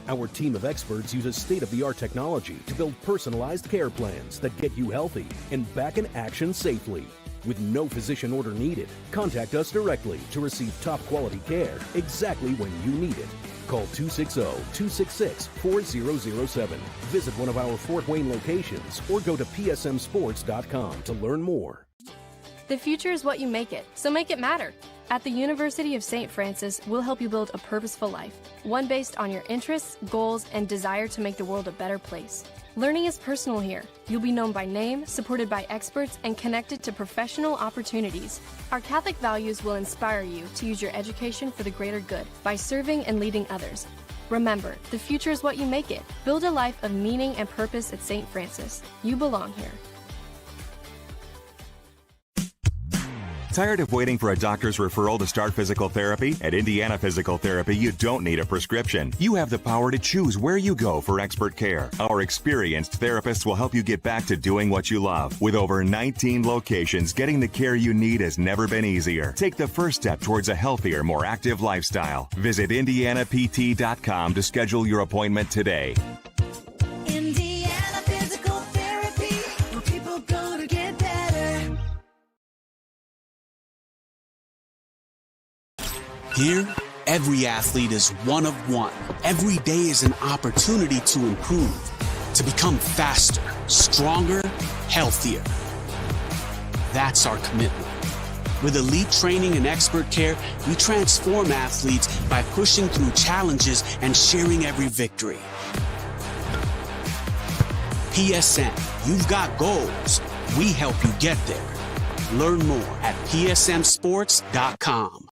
Speaker 8: Our team of experts uses state-of-the-art technology to build personalized care plans that get you healthy and back in action safely. With no physician order needed, contact us directly to receive top-quality care exactly when you need it. Call 260-266-4007. Visit one of our Fort Wayne locations or go to psmsports.com to learn more.
Speaker 9: The future is what you make it, so make it matter. At the University of St. Francis, we'll help you build a purposeful life, one based on your interests, goals, and desire to make the world a better place. Learning is personal here. You'll be known by name, supported by experts, and connected to professional opportunities. Our Catholic values will inspire you to use your education for the greater good by serving and leading others. Remember, the future is what you make it. Build a life of meaning and purpose at St. Francis. You belong here.
Speaker 10: Tired of waiting for a doctor's referral to start physical therapy? At Indiana Physical Therapy, you don't need a prescription. You have the power to choose where you go for expert care. Our experienced therapists will help you get back to doing what you love. With over 19 locations, getting the care you need has never been easier. Take the first step towards a healthier, more active lifestyle. Visit IndianaPT.com to schedule your appointment today.
Speaker 4: Here, every athlete is one of one. Every day is an opportunity to improve, to become faster, stronger, healthier. That's our commitment. With elite training and expert care, we transform athletes by pushing through challenges and sharing every victory. PSN, you've got goals. We help you get there. Learn more at psmsports.com.